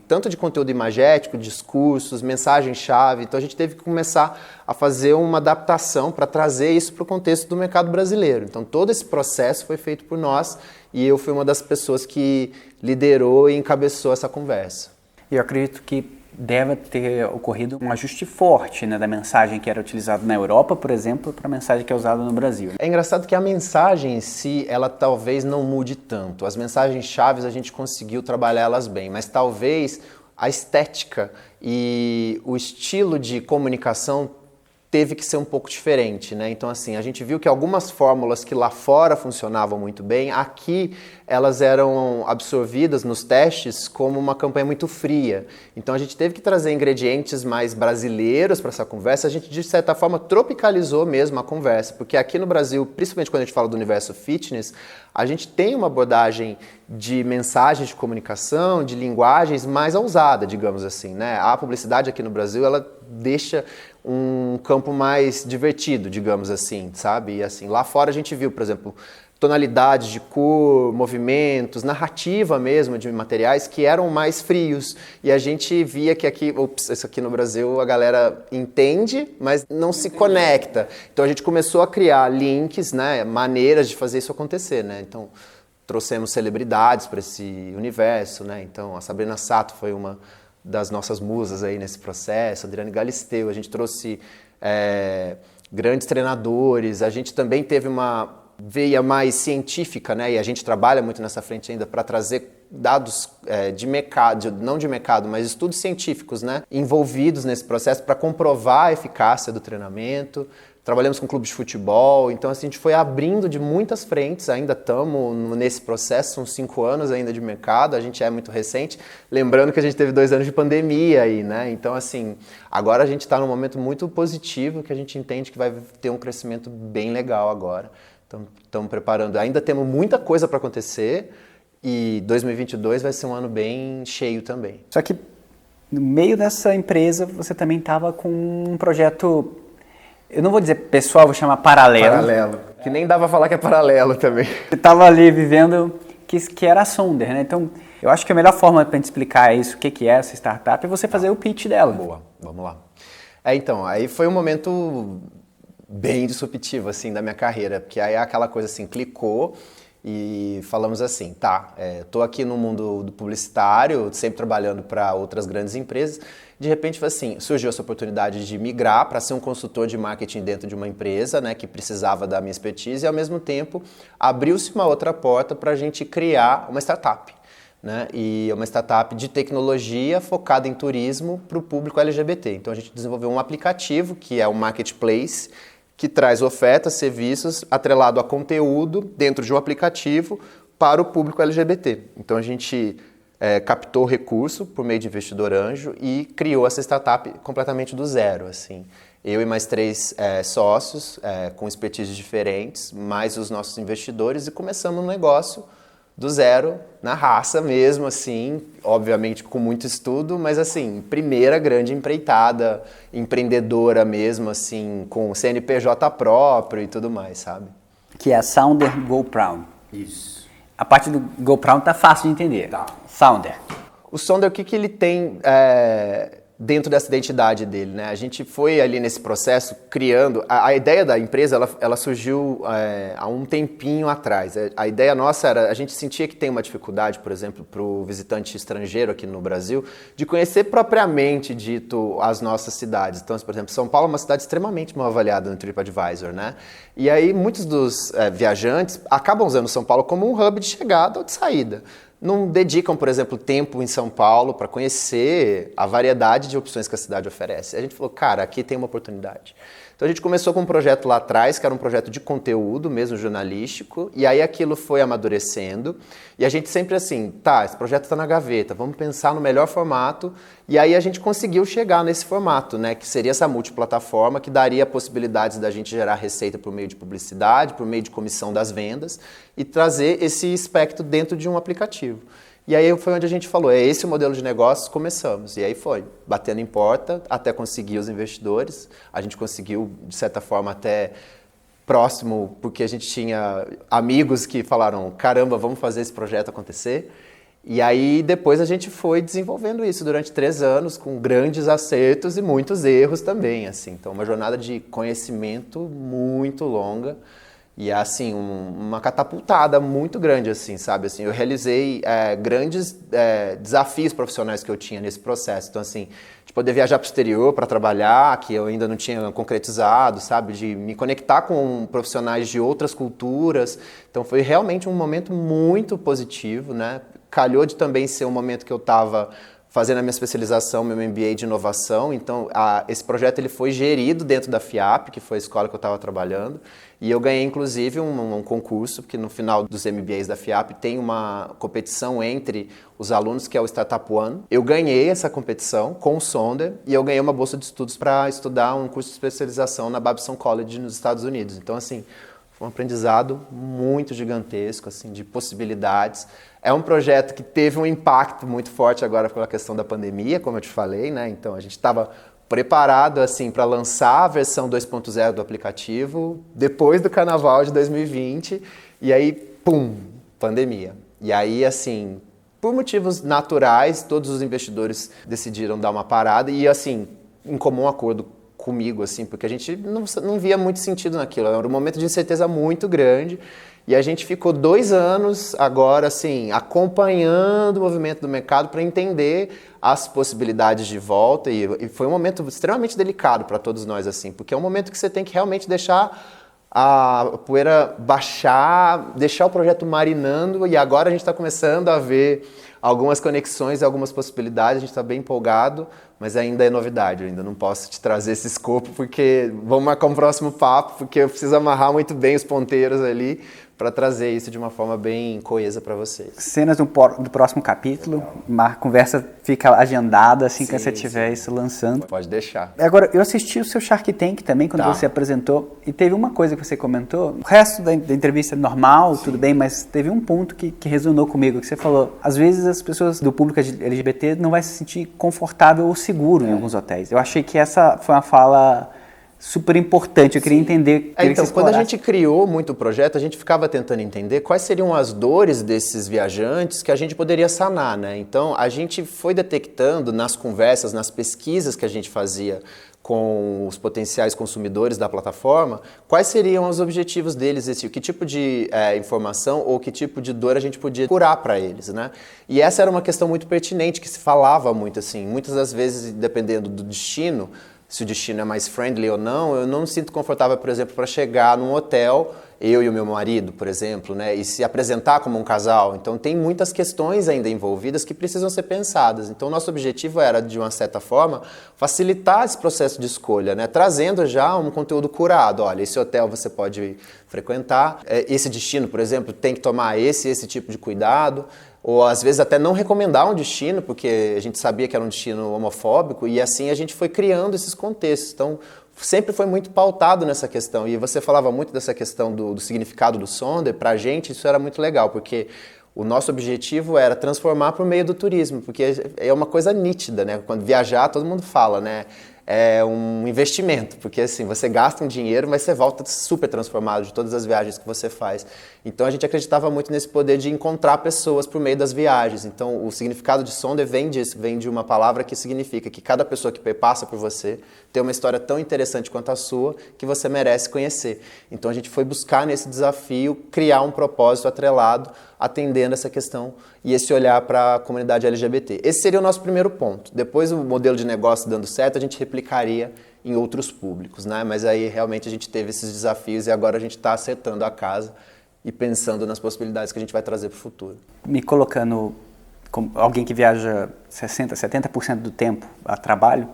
tanto de conteúdo imagético, discursos, mensagem-chave. Então a gente teve que começar a fazer uma adaptação para trazer isso para o contexto do mercado brasileiro. Então todo esse processo foi feito por nós e eu fui uma das pessoas que liderou e encabeçou essa conversa. Eu acredito que deve ter ocorrido um ajuste forte, né, da mensagem que era utilizada na Europa, por exemplo, para a mensagem que é usada no Brasil. É engraçado que a mensagem em si, ela talvez não mude tanto. As mensagens chaves a gente conseguiu trabalhar elas bem, mas talvez a estética e o estilo de comunicação teve que ser um pouco diferente, né? Então, assim, a gente viu que algumas fórmulas que lá fora funcionavam muito bem, aqui elas eram absorvidas nos testes como uma campanha muito fria. Então, a gente teve que trazer ingredientes mais brasileiros para essa conversa. A gente, de certa forma, tropicalizou mesmo a conversa, porque aqui no Brasil, principalmente quando a gente fala do universo fitness, a gente tem uma abordagem de mensagens de comunicação, de linguagens mais ousada, digamos assim, né? A publicidade aqui no Brasil, ela deixa um campo mais divertido, digamos assim, sabe? E assim, lá fora a gente viu, por exemplo, tonalidades de cor, movimentos, narrativa mesmo de materiais que eram mais frios. E a gente via que aqui, isso aqui no Brasil a galera entende, mas não se conecta. Então a gente começou a criar links, né, maneiras de fazer isso acontecer, né? Então trouxemos celebridades para esse universo, né? Então a Sabrina Sato foi uma das nossas musas aí nesse processo, Adriane Galisteu, a gente trouxe grandes treinadores, a gente também teve uma veia mais científica, né? E a gente trabalha muito nessa frente ainda para trazer dados de mercado, não de mercado, mas estudos científicos, né? Envolvidos nesse processo para comprovar a eficácia do treinamento. Trabalhamos com clubes de futebol, então assim, a gente foi abrindo de muitas frentes, ainda estamos nesse processo, são 5 anos ainda de mercado, a gente é muito recente, lembrando que a gente teve 2 anos de pandemia aí, né? Então assim, agora a gente está num momento muito positivo, que a gente entende que vai ter um crescimento bem legal agora. Então estamos preparando, ainda temos muita coisa para acontecer e 2022 vai ser um ano bem cheio também. Só que no meio dessa empresa você também estava com um projeto, eu não vou dizer pessoal, vou chamar paralelo. Paralelo. Que nem dá pra falar que é paralelo também. Você estava ali vivendo, que era a Sonder, né? Então, eu acho que a melhor forma para a gente explicar isso, o que é essa startup, é você fazer o pitch dela. Boa, vamos lá. Então, aí foi um momento bem disruptivo, assim, da minha carreira, porque aí é aquela coisa assim, clicou e falamos assim, tá, tô aqui no mundo do publicitário, sempre trabalhando para outras grandes empresas. De repente, foi assim, surgiu essa oportunidade de migrar para ser um consultor de marketing dentro de uma empresa, né, que precisava da minha expertise e, ao mesmo tempo, abriu-se uma outra porta para a gente criar uma startup, né, e uma startup de tecnologia focada em turismo para o público LGBT. Então, a gente desenvolveu um aplicativo, que é o Marketplace, que traz ofertas, serviços atrelado a conteúdo dentro de um aplicativo para o público LGBT. Então, a gente captou recurso por meio de investidor anjo e criou essa startup completamente do zero, assim. Eu e mais 3 sócios, com expertises diferentes, mais os nossos investidores, e começamos um negócio do zero, na raça mesmo, assim, obviamente com muito estudo, mas assim, primeira grande empreitada, empreendedora mesmo, assim, com CNPJ próprio e tudo mais, sabe? Que é a Sounder Go Brown. Isso. A parte do Go Brown tá fácil de entender. Tá. Sounder. O Sonder, o que ele tem dentro dessa identidade dele, né? A gente foi ali nesse processo criando... A ideia da empresa, ela surgiu há um tempinho atrás. A ideia nossa era... A gente sentia que tem uma dificuldade, por exemplo, para o visitante estrangeiro aqui no Brasil, de conhecer propriamente dito as nossas cidades. Então, por exemplo, São Paulo é uma cidade extremamente mal avaliada no TripAdvisor, né? E aí, muitos dos viajantes acabam usando São Paulo como um hub de chegada ou de saída. Não dedicam, por exemplo, tempo em São Paulo para conhecer a variedade de opções que a cidade oferece. A gente falou, cara, aqui tem uma oportunidade. Então a gente começou com um projeto lá atrás, que era um projeto de conteúdo, mesmo jornalístico, e aí aquilo foi amadurecendo, e a gente sempre assim, tá, esse projeto está na gaveta, vamos pensar no melhor formato, e aí a gente conseguiu chegar nesse formato, né, que seria essa multiplataforma, que daria possibilidades da gente gerar receita por meio de publicidade, por meio de comissão das vendas, e trazer esse espectro dentro de um aplicativo. E aí foi onde a gente falou, é esse o modelo de negócios, começamos. E aí foi, batendo em porta, até conseguir os investidores. A gente conseguiu, de certa forma, até próximo, porque a gente tinha amigos que falaram, caramba, vamos fazer esse projeto acontecer. E aí depois a gente foi desenvolvendo isso durante 3 anos, com grandes acertos e muitos erros também, assim. Então, uma jornada de conhecimento muito longa. E é, assim, uma catapultada muito grande, assim, sabe? Assim, eu realizei grandes desafios profissionais que eu tinha nesse processo. Então, assim, de poder viajar para o exterior para trabalhar, que eu ainda não tinha concretizado, sabe? De me conectar com profissionais de outras culturas. Então, foi realmente um momento muito positivo, né? Calhou de também ser um momento que eu estava fazendo a minha especialização, meu MBA de inovação. Então, esse projeto ele foi gerido dentro da FIAP, que foi a escola que eu estava trabalhando. E eu ganhei, inclusive, um concurso, porque no final dos MBAs da FIAP tem uma competição entre os alunos, que é o Startup One. Eu ganhei essa competição com o Sonder e eu ganhei uma bolsa de estudos para estudar um curso de especialização na Babson College nos Estados Unidos. Então, assim, foi um aprendizado muito gigantesco, assim, de possibilidades. É um projeto que teve um impacto muito forte agora pela questão da pandemia, como eu te falei, né? Então, a gente estava preparado assim para lançar a versão 2.0 do aplicativo depois do Carnaval de 2020 e aí, pum, pandemia. E aí, assim, por motivos naturais, todos os investidores decidiram dar uma parada e, assim, em comum acordo comigo, assim, porque a gente não via muito sentido naquilo. Era um momento de incerteza muito grande. E a gente ficou 2 anos agora, assim, acompanhando o movimento do mercado para entender as possibilidades de volta. E foi um momento extremamente delicado para todos nós, assim, porque é um momento que você tem que realmente deixar a poeira baixar, deixar o projeto marinando. E agora a gente está começando a ver algumas conexões, algumas possibilidades. A gente está bem empolgado, mas ainda é novidade. Eu ainda não posso te trazer esse escopo, porque vamos marcar um próximo papo, porque eu preciso amarrar muito bem os ponteiros ali para trazer isso de uma forma bem coesa para vocês. Cenas do próximo capítulo, a conversa fica agendada assim que você estiver isso lançando. Pode deixar. Agora, eu assisti o seu Shark Tank também, quando você apresentou, e teve uma coisa que você comentou, o resto da entrevista é normal, tudo bem, mas teve um ponto que resonou comigo, que você falou, às vezes as pessoas do público LGBT não vai se sentir confortável ou seguro em alguns hotéis. Eu achei que essa foi uma fala super importante, eu queria entender... Então, quando a gente criou muito o projeto, a gente ficava tentando entender quais seriam as dores desses viajantes que a gente poderia sanar, né? Então, a gente foi detectando nas conversas, nas pesquisas que a gente fazia com os potenciais consumidores da plataforma, quais seriam os objetivos deles, que tipo de informação ou que tipo de dor a gente podia curar para eles, né? E essa era uma questão muito pertinente, que se falava muito, assim, muitas das vezes, dependendo do destino, se o destino é mais friendly ou não, eu não me sinto confortável, por exemplo, para chegar num hotel, eu e o meu marido, por exemplo, né, e se apresentar como um casal. Então, tem muitas questões ainda envolvidas que precisam ser pensadas. Então, nosso objetivo era, de uma certa forma, facilitar esse processo de escolha, né, trazendo já um conteúdo curado. Olha, esse hotel você pode frequentar, esse destino, por exemplo, tem que tomar esse tipo de cuidado. ou às vezes até não recomendar um destino, porque a gente sabia que era um destino homofóbico, e assim a gente foi criando esses contextos. Então, sempre foi muito pautado nessa questão. E você falava muito dessa questão do significado do Sonder. Pra gente isso era muito legal, porque o nosso objetivo era transformar por meio do turismo, porque é uma coisa nítida, né? Quando viajar, todo mundo fala, né? É um investimento, porque assim, você gasta um dinheiro, mas você volta super transformado de todas as viagens que você faz. Então a gente acreditava muito nesse poder de encontrar pessoas por meio das viagens. Então o significado de Sonder vem disso, vem de uma palavra que significa que cada pessoa que passa por você tem uma história tão interessante quanto a sua, que você merece conhecer. Então a gente foi buscar nesse desafio criar um propósito atrelado, atendendo essa questão e esse olhar para a comunidade LGBT. Esse seria o nosso primeiro ponto. Depois, o modelo de negócio dando certo, a gente replicaria em outros públicos, né? Mas aí realmente a gente teve esses desafios e agora a gente está acertando a casa e pensando nas possibilidades que a gente vai trazer para o futuro. Me colocando como alguém que viaja 60%, 70% do tempo a trabalho,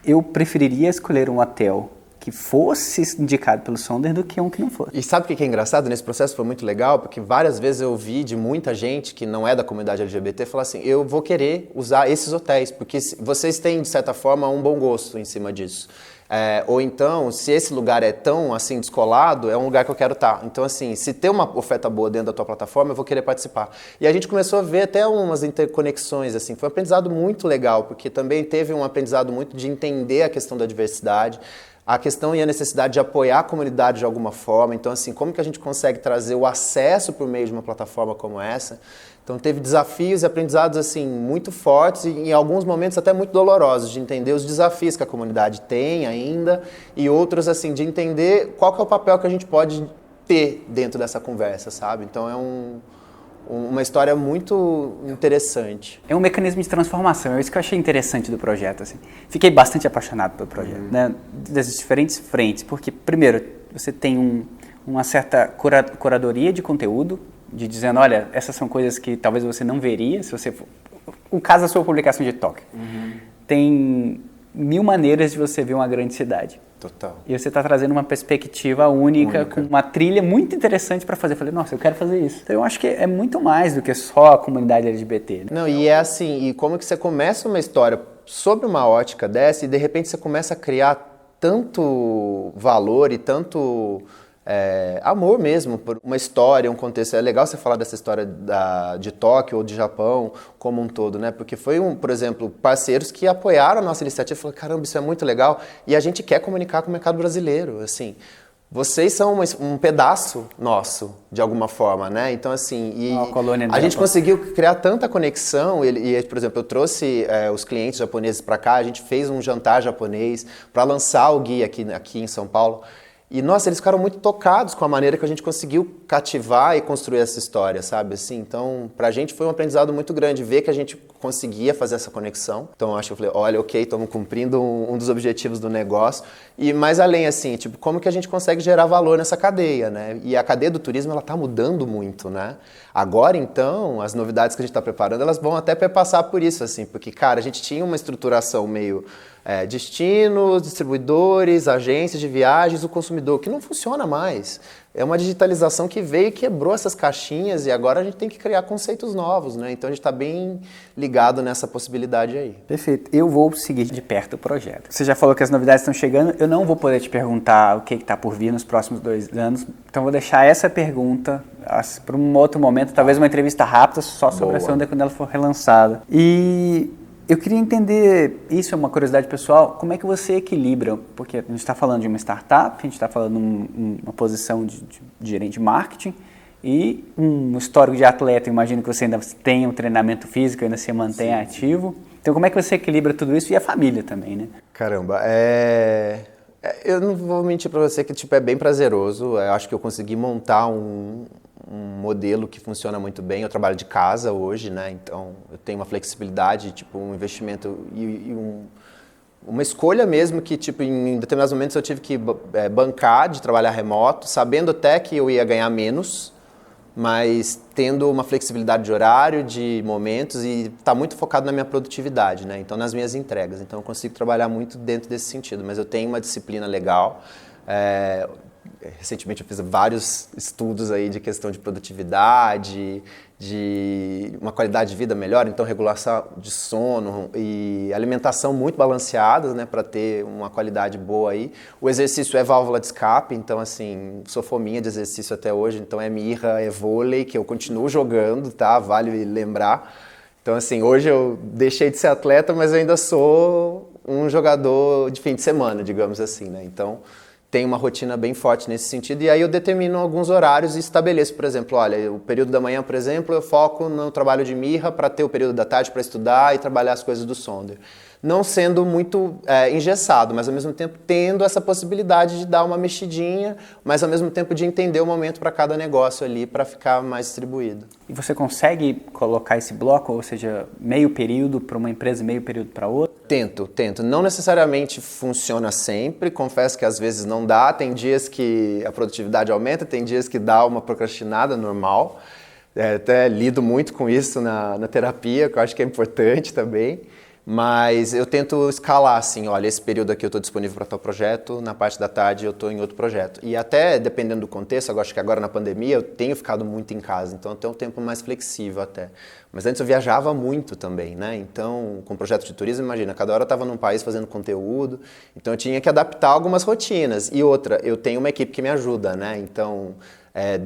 eu preferiria escolher um hotel que fosse indicado pelo Sonder do que um que não fosse. E sabe o que é engraçado? Nesse processo foi muito legal, porque várias vezes eu ouvi de muita gente que não é da comunidade LGBT falar assim, eu vou querer usar esses hotéis, porque vocês têm, de certa forma, um bom gosto em cima disso. Ou então, se esse lugar é tão assim descolado, é um lugar que eu quero estar. Então, assim, se tem uma oferta boa dentro da tua plataforma, eu vou querer participar. E a gente começou a ver até umas interconexões, assim. Foi um aprendizado muito legal, porque também teve um aprendizado muito de entender a questão da diversidade, a questão e a necessidade de apoiar a comunidade de alguma forma. Então, assim, como que a gente consegue trazer o acesso por meio de uma plataforma como essa? Então, teve desafios e aprendizados, assim, muito fortes e, em alguns momentos, até muito dolorosos, de entender os desafios que a comunidade tem ainda e outros, assim, de entender qual que é o papel que a gente pode ter dentro dessa conversa, sabe? Então, é uma história muito interessante. É um mecanismo de transformação, é isso que eu achei interessante do projeto. Assim. Fiquei bastante apaixonado pelo projeto, né? Das diferentes frentes, porque, primeiro, você tem uma certa curadoria de conteúdo, de dizendo, olha, essas são coisas que talvez você não veria se você for... O caso da sua publicação de Tóquio. Tem 1000 maneiras de você ver uma grande cidade. Total. E você está trazendo uma perspectiva única, com uma trilha muito interessante para fazer. Eu falei, nossa, eu quero fazer isso. Então eu acho que é muito mais do que só a comunidade LGBT. Né? Não, e é assim, e como que você começa uma história sobre uma ótica dessa e de repente você começa a criar tanto valor e tanto amor mesmo por uma história, um contexto. É legal você falar dessa história de Tóquio ou de Japão como um todo, né? Porque foi, por exemplo, parceiros que apoiaram a nossa iniciativa e falaram, caramba, isso é muito legal e a gente quer comunicar com o mercado brasileiro, assim. Vocês são um pedaço nosso, de alguma forma, né? Então, assim, a gente conseguiu criar tanta conexão. Por exemplo, eu trouxe os clientes japoneses para cá, a gente fez um jantar japonês para lançar o guia aqui em São Paulo. E, nossa, eles ficaram muito tocados com a maneira que a gente conseguiu cativar e construir essa história, sabe? Assim, então, pra gente foi um aprendizado muito grande ver que a gente conseguia fazer essa conexão. Então, acho que eu falei, olha, ok, estamos cumprindo um dos objetivos do negócio. E mais além, assim, tipo, como que a gente consegue gerar valor nessa cadeia, né? E a cadeia do turismo, ela tá mudando muito, né? Agora, então, as novidades que a gente está preparando, elas vão até perpassar por isso, assim. Porque, cara, a gente tinha uma estruturação meio... destinos, distribuidores, agências de viagens, o consumidor, que não funciona mais. É uma digitalização que veio e quebrou essas caixinhas e agora a gente tem que criar conceitos novos, né? Então a gente está bem ligado nessa possibilidade aí. Perfeito. Eu vou seguir de perto o projeto. Você já falou que as novidades estão chegando, eu não vou poder te perguntar o que está por vir nos próximos 2 anos, então vou deixar essa pergunta para um outro momento, talvez uma entrevista rápida só sobre a Sonder quando ela for relançada. E... eu queria entender, isso é uma curiosidade pessoal, como é que você equilibra, porque a gente está falando de uma startup, a gente está falando de uma posição de gerente de marketing e um histórico de atleta, eu imagino que você ainda tenha um treinamento físico, ainda se mantém ativo. Então como é que você equilibra tudo isso e a família também, né? Caramba, eu não vou mentir para você que tipo, é bem prazeroso, eu acho que eu consegui montar um modelo que funciona muito bem. Eu trabalho de casa hoje, né? Então eu tenho uma flexibilidade, tipo um investimento e uma escolha mesmo que tipo em determinados momentos eu tive que bancar de trabalhar remoto, sabendo até que eu ia ganhar menos, mas tendo uma flexibilidade de horário, de momentos e tá muito focado na minha produtividade, né? Então nas minhas entregas. Então eu consigo trabalhar muito dentro desse sentido, mas eu tenho uma disciplina legal. Recentemente eu fiz vários estudos aí de questão de produtividade, de uma qualidade de vida melhor, então regulação de sono e alimentação muito balanceadas, né, para ter uma qualidade boa aí. O exercício é válvula de escape, então assim, sou fominha de exercício até hoje, então é mirra, é vôlei, que eu continuo jogando, tá? Vale lembrar. Então assim, hoje eu deixei de ser atleta, mas eu ainda sou um jogador de fim de semana, digamos assim, né? Então tem uma rotina bem forte nesse sentido, e aí eu determino alguns horários e estabeleço, por exemplo, olha, o período da manhã, por exemplo, eu foco no trabalho de mirra para ter o período da tarde para estudar e trabalhar as coisas do Sonder. Não sendo muito engessado, mas ao mesmo tempo tendo essa possibilidade de dar uma mexidinha, mas ao mesmo tempo de entender o momento para cada negócio ali, para ficar mais distribuído. E você consegue colocar esse bloco, ou seja, meio período para uma empresa e meio período para outra? Tento. Não necessariamente funciona sempre, confesso que às vezes não dá, tem dias que a produtividade aumenta, tem dias que dá uma procrastinada normal. Até lido muito com isso na terapia, que eu acho que é importante também. Mas eu tento escalar assim, olha, esse período aqui eu estou disponível para tal projeto, na parte da tarde eu estou em outro projeto. E até, dependendo do contexto, eu acho que agora na pandemia eu tenho ficado muito em casa, então eu tenho um tempo mais flexível até. Mas antes eu viajava muito também, né? Então, com projeto de turismo, imagina, cada hora eu estava num país fazendo conteúdo, então eu tinha que adaptar algumas rotinas. E outra, eu tenho uma equipe que me ajuda, né? Então,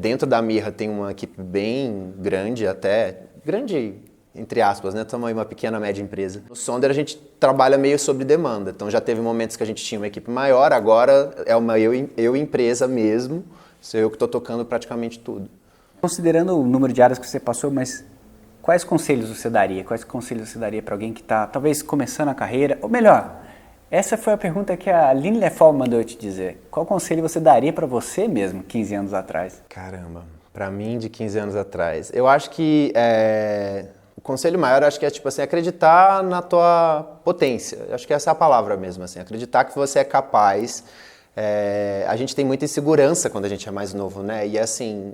dentro da Mirra tem uma equipe bem grande até, grande entre aspas, né? Estamos aí uma pequena, média empresa. No Sonder a gente trabalha meio sob demanda, então já teve momentos que a gente tinha uma equipe maior, agora é uma eu empresa mesmo, sou eu que estou tocando praticamente tudo. Considerando o número de áreas que você passou, mas quais conselhos você daria? Quais conselhos você daria para alguém que está talvez começando a carreira? Ou melhor, essa foi a pergunta que a Aline Lefol mandou eu te dizer. Qual conselho você daria para você mesmo 15 anos atrás? Caramba, para mim de 15 anos atrás. Eu acho que o conselho maior, acho que é tipo assim, acreditar na tua potência. Eu acho que essa é a palavra mesmo, assim, acreditar que você é capaz. A gente tem muita insegurança quando a gente é mais novo, né? E assim,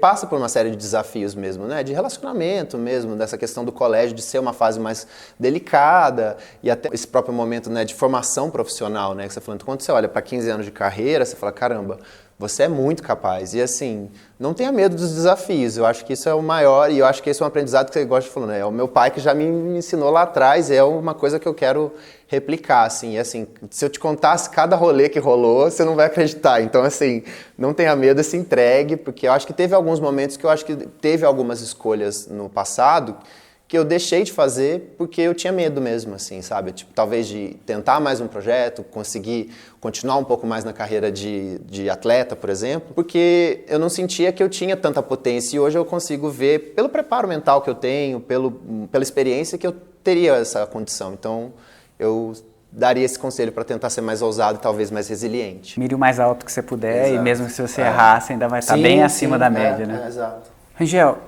passa por uma série de desafios mesmo, né? De relacionamento mesmo, dessa questão do colégio, de ser uma fase mais delicada e até esse próprio momento, né, de formação profissional, né? Que você falando, quando você olha para 15 anos de carreira, você fala, caramba, você é muito capaz. E assim, não tenha medo dos desafios. Eu acho que isso é o maior e eu acho que esse é um aprendizado que você gosta de falar, né? É o meu pai que já me ensinou lá atrás, é uma coisa que eu quero replicar, assim. E assim, se eu te contasse cada rolê que rolou, você não vai acreditar. Então, assim, não tenha medo, se entregue, porque eu acho que teve alguns momentos que eu acho que teve algumas escolhas no passado que eu deixei de fazer porque eu tinha medo mesmo, assim, sabe? Tipo, talvez de tentar mais um projeto, conseguir continuar um pouco mais na carreira de atleta, por exemplo, porque eu não sentia que eu tinha tanta potência e hoje eu consigo ver, pelo preparo mental que eu tenho, pela experiência, que eu teria essa condição. Então, eu daria esse conselho para tentar ser mais ousado e talvez mais resiliente. Mire o mais alto que você puder. Exato. E mesmo se você errar, você ainda vai estar bem acima da média, né? Exato. Rangel,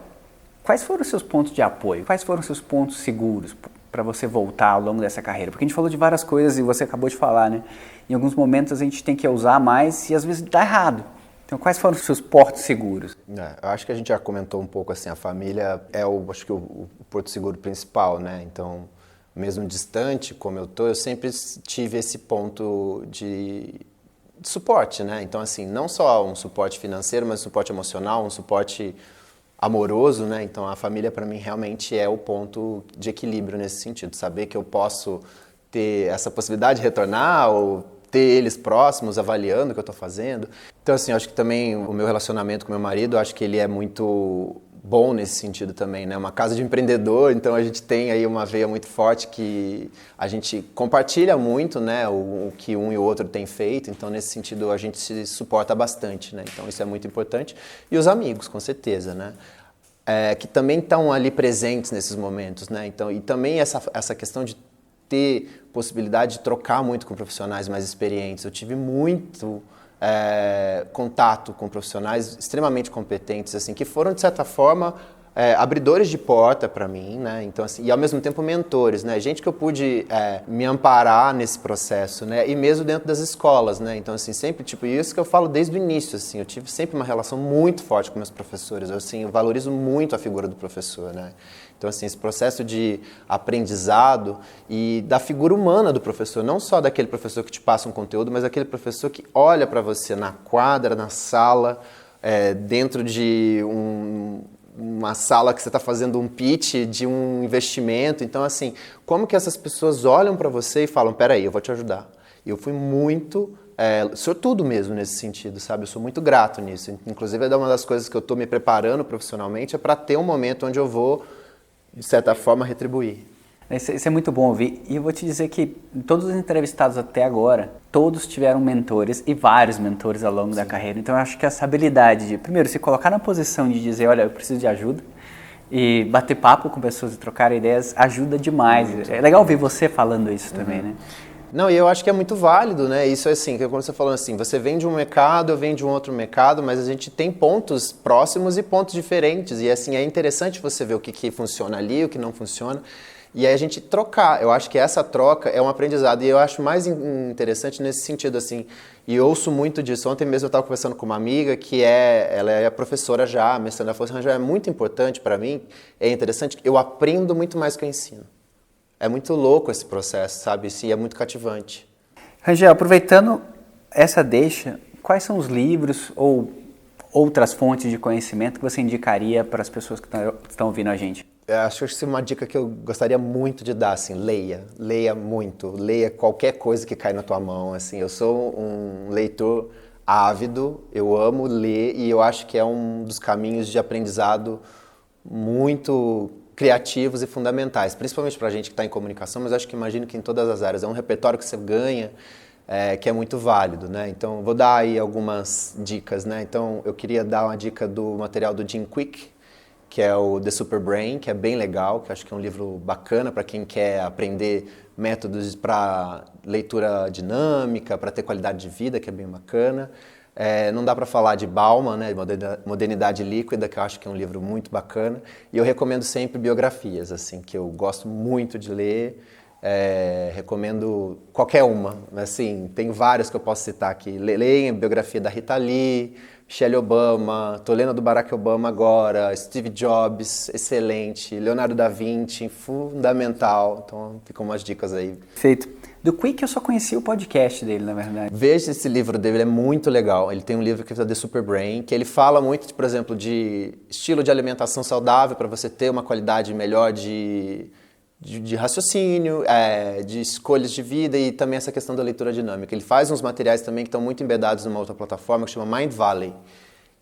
quais foram os seus pontos de apoio? Quais foram os seus pontos seguros para você voltar ao longo dessa carreira? Porque a gente falou de várias coisas e você acabou de falar, né? Em alguns momentos a gente tem que usar mais e às vezes dá errado. Então, quais foram os seus portos seguros? Eu acho que a gente já comentou um pouco assim, a família é acho que o porto seguro principal, né? Então, mesmo distante como eu tô, eu sempre tive esse ponto de suporte, né? Então, assim, não só um suporte financeiro, mas um suporte emocional, um suporte amoroso, né? Então a família para mim realmente é o ponto de equilíbrio nesse sentido, saber que eu posso ter essa possibilidade de retornar ou ter eles próximos avaliando o que eu estou fazendo. Então assim, eu acho que também o meu relacionamento com meu marido, eu acho que ele é muito bom nesse sentido também, né? Uma casa de empreendedor, então a gente tem aí uma veia muito forte que a gente compartilha muito, né? O que um e o outro tem feito, então nesse sentido a gente se suporta bastante, né? Então isso é muito importante. E os amigos, com certeza, né? Que também estão ali presentes nesses momentos, né? Então, e também essa questão de ter possibilidade de trocar muito com profissionais mais experientes. Eu tive muito contato com profissionais extremamente competentes, assim, que foram, de certa forma, abridores de porta para mim, né? Então, assim, e ao mesmo tempo mentores, né? Gente que eu pude me amparar nesse processo, né? E mesmo dentro das escolas, né? Então, assim, sempre, tipo, isso que eu falo desde o início, assim, eu tive sempre uma relação muito forte com meus professores, eu valorizo muito a figura do professor, né? Então, assim, esse processo de aprendizado e da figura humana do professor, não só daquele professor que te passa um conteúdo, mas daquele professor que olha para você na quadra, na sala, dentro de uma sala que você está fazendo um pitch de um investimento. Então, assim, como que essas pessoas olham para você e falam, peraí, eu vou te ajudar. E eu fui muito sortudo mesmo nesse sentido, sabe? Eu sou muito grato nisso. Inclusive, uma das coisas que eu estou me preparando profissionalmente é para ter um momento onde eu vou, de certa forma, retribuir. Isso é muito bom ouvir. E eu vou te dizer que todos os entrevistados até agora, todos tiveram mentores e vários mentores ao longo da carreira. Então eu acho que essa habilidade de, primeiro, se colocar na posição de dizer, olha, eu preciso de ajuda, e bater papo com pessoas e trocar ideias ajuda demais. Muito. É legal ouvir você falando isso também, né? Não, e eu acho que é muito válido, né? Isso é assim, como você falou assim, você vem de um mercado, eu venho de um outro mercado, mas a gente tem pontos próximos e pontos diferentes. E assim, é interessante você ver o que funciona ali, o que não funciona. E aí a gente trocar, eu acho que essa troca é um aprendizado e eu acho mais interessante nesse sentido, assim, e ouço muito disso. Ontem mesmo eu estava conversando com uma amiga que ela é professora já, mestrando, ela falou assim, já é muito importante para mim, é interessante, eu aprendo muito mais que eu ensino. É muito louco esse processo, sabe, e é muito cativante. Rangel, aproveitando essa deixa, quais são os livros ou outras fontes de conhecimento que você indicaria para as pessoas que estão ouvindo a gente? Eu acho que uma dica que eu gostaria muito de dar, assim, leia muito, leia qualquer coisa que cai na tua mão, assim, eu sou um leitor ávido, eu amo ler e eu acho que é um dos caminhos de aprendizado muito criativos e fundamentais, principalmente para a gente que está em comunicação, mas acho que imagino que em todas as áreas, é um repertório que você ganha, que é muito válido, né? Então, vou dar aí algumas dicas, né? Então, eu queria dar uma dica do material do Jim Kwik, que é o The Super Brain, que é bem legal, que acho que é um livro bacana para quem quer aprender métodos para leitura dinâmica, para ter qualidade de vida, que é bem bacana. Não dá para falar de Bauman, né, Modernidade Líquida, que eu acho que é um livro muito bacana. E eu recomendo sempre biografias, assim, que eu gosto muito de ler. Recomendo qualquer uma, assim, tem várias que eu posso citar aqui. Leia a biografia da Rita Lee, Michelle Obama, tô lendo do Barack Obama agora, Steve Jobs, excelente, Leonardo da Vinci, fundamental, então ficam umas dicas aí. Perfeito. Do Kwik eu só conheci o podcast dele, na verdade. Veja esse livro dele, ele é muito legal. Ele tem um livro que é The Super Brain, que ele fala muito, por exemplo, de estilo de alimentação saudável para você ter uma qualidade melhor de raciocínio, de escolhas de vida e também essa questão da leitura dinâmica. Ele faz uns materiais também que estão muito embedados numa outra plataforma que chama Mind Valley,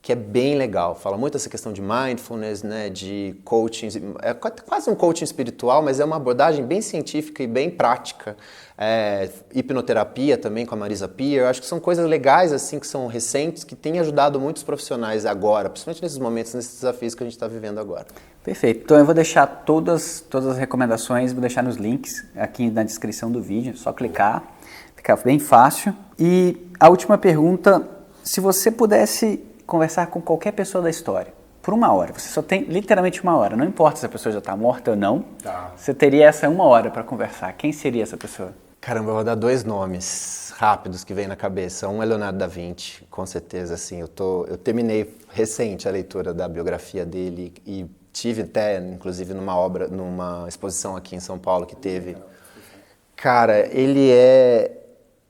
que é bem legal. Fala muito essa questão de mindfulness, né, de coaching, é quase um coaching espiritual, mas é uma abordagem bem científica e bem prática. Hipnoterapia também com a Marisa Peer, acho que são coisas legais assim que são recentes, que têm ajudado muitos profissionais agora, principalmente nesses momentos, nesses desafios que a gente está vivendo agora. Perfeito, então eu vou deixar todas as recomendações, vou deixar nos links aqui na descrição do vídeo, só clicar, fica bem fácil. E a última pergunta, se você pudesse conversar com qualquer pessoa da história, por 1 hora, você só tem literalmente 1 hora, não importa se a pessoa já está morta ou não, Você teria essa 1 hora para conversar, quem seria essa pessoa? Caramba, eu vou dar 2 nomes rápidos que vem na cabeça. Um é Leonardo da Vinci, com certeza, assim, eu terminei recente a leitura da biografia dele e tive até, inclusive, numa exposição aqui em São Paulo que teve. Cara, ele é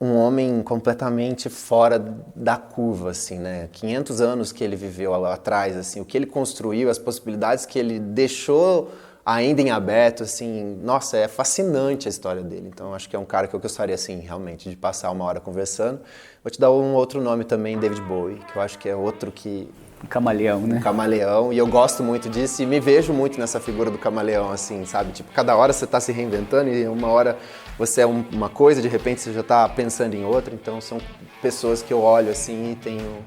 um homem completamente fora da curva, assim, né? 500 anos que ele viveu lá atrás, assim, o que ele construiu, as possibilidades que ele deixou ainda em aberto, assim, nossa, é fascinante a história dele. Então, acho que é um cara que eu gostaria, assim, realmente, de passar 1 hora conversando. Vou te dar um outro nome também, David Bowie, que eu acho que é outro que... Um camaleão, né? Um camaleão, e eu gosto muito disso e me vejo muito nessa figura do camaleão, assim, sabe? Tipo, cada hora você tá se reinventando e 1 hora você é uma coisa, de repente você já tá pensando em outra. Então, são pessoas que eu olho, assim, e tenho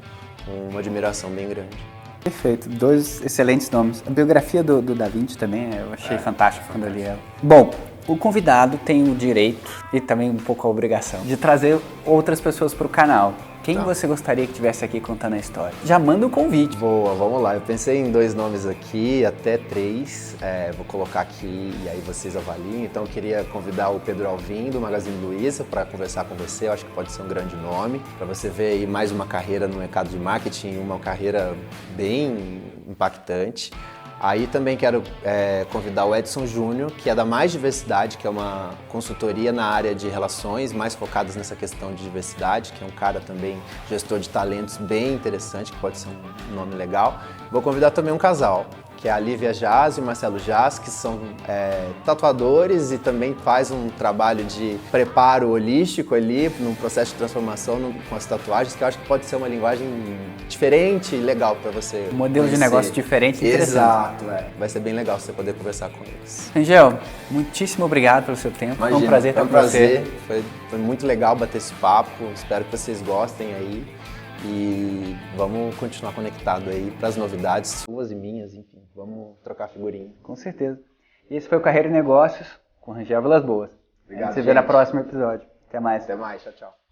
uma admiração bem grande. Perfeito, 2 excelentes nomes. A biografia do Da Vinci também eu achei fantástica quando eu li ela. Bom, o convidado tem o direito e também um pouco a obrigação de trazer outras pessoas para o canal. Quem você gostaria que estivesse aqui contando a história? Já manda um convite. Boa, vamos lá. Eu pensei em 2 nomes aqui, até 3. Vou colocar aqui e aí vocês avaliem. Então eu queria convidar o Pedro Alvim, do Magazine Luiza, para conversar com você. Eu acho que pode ser um grande nome. Para você ver aí mais uma carreira no mercado de marketing, uma carreira bem impactante. Aí também quero convidar o Edson Júnior, que é da Mais Diversidade, que é uma consultoria na área de relações, mais focadas nessa questão de diversidade, que é um cara também gestor de talentos bem interessante, que pode ser um nome legal. Vou convidar também um casal, que é a Lívia Jazz e o Marcelo Jazz, que são tatuadores e também faz um trabalho de preparo holístico ali, num processo de transformação com as tatuagens, que eu acho que pode ser uma linguagem diferente e legal para você Um modelo de negócio diferente e interessante. Exato, vai ser bem legal você poder conversar com eles. Rangel, muitíssimo obrigado pelo seu tempo. Imagina, foi um prazer estar com você. Foi muito legal bater esse papo, espero que vocês gostem aí. E vamos continuar conectado aí para as novidades suas e minhas, enfim, vamos trocar figurinha. Com certeza. E esse foi o Carreira e Negócios com Rangel Vilas Boas. Obrigado, A gente se vê no próximo episódio. Até mais. Até mais, tchau, tchau.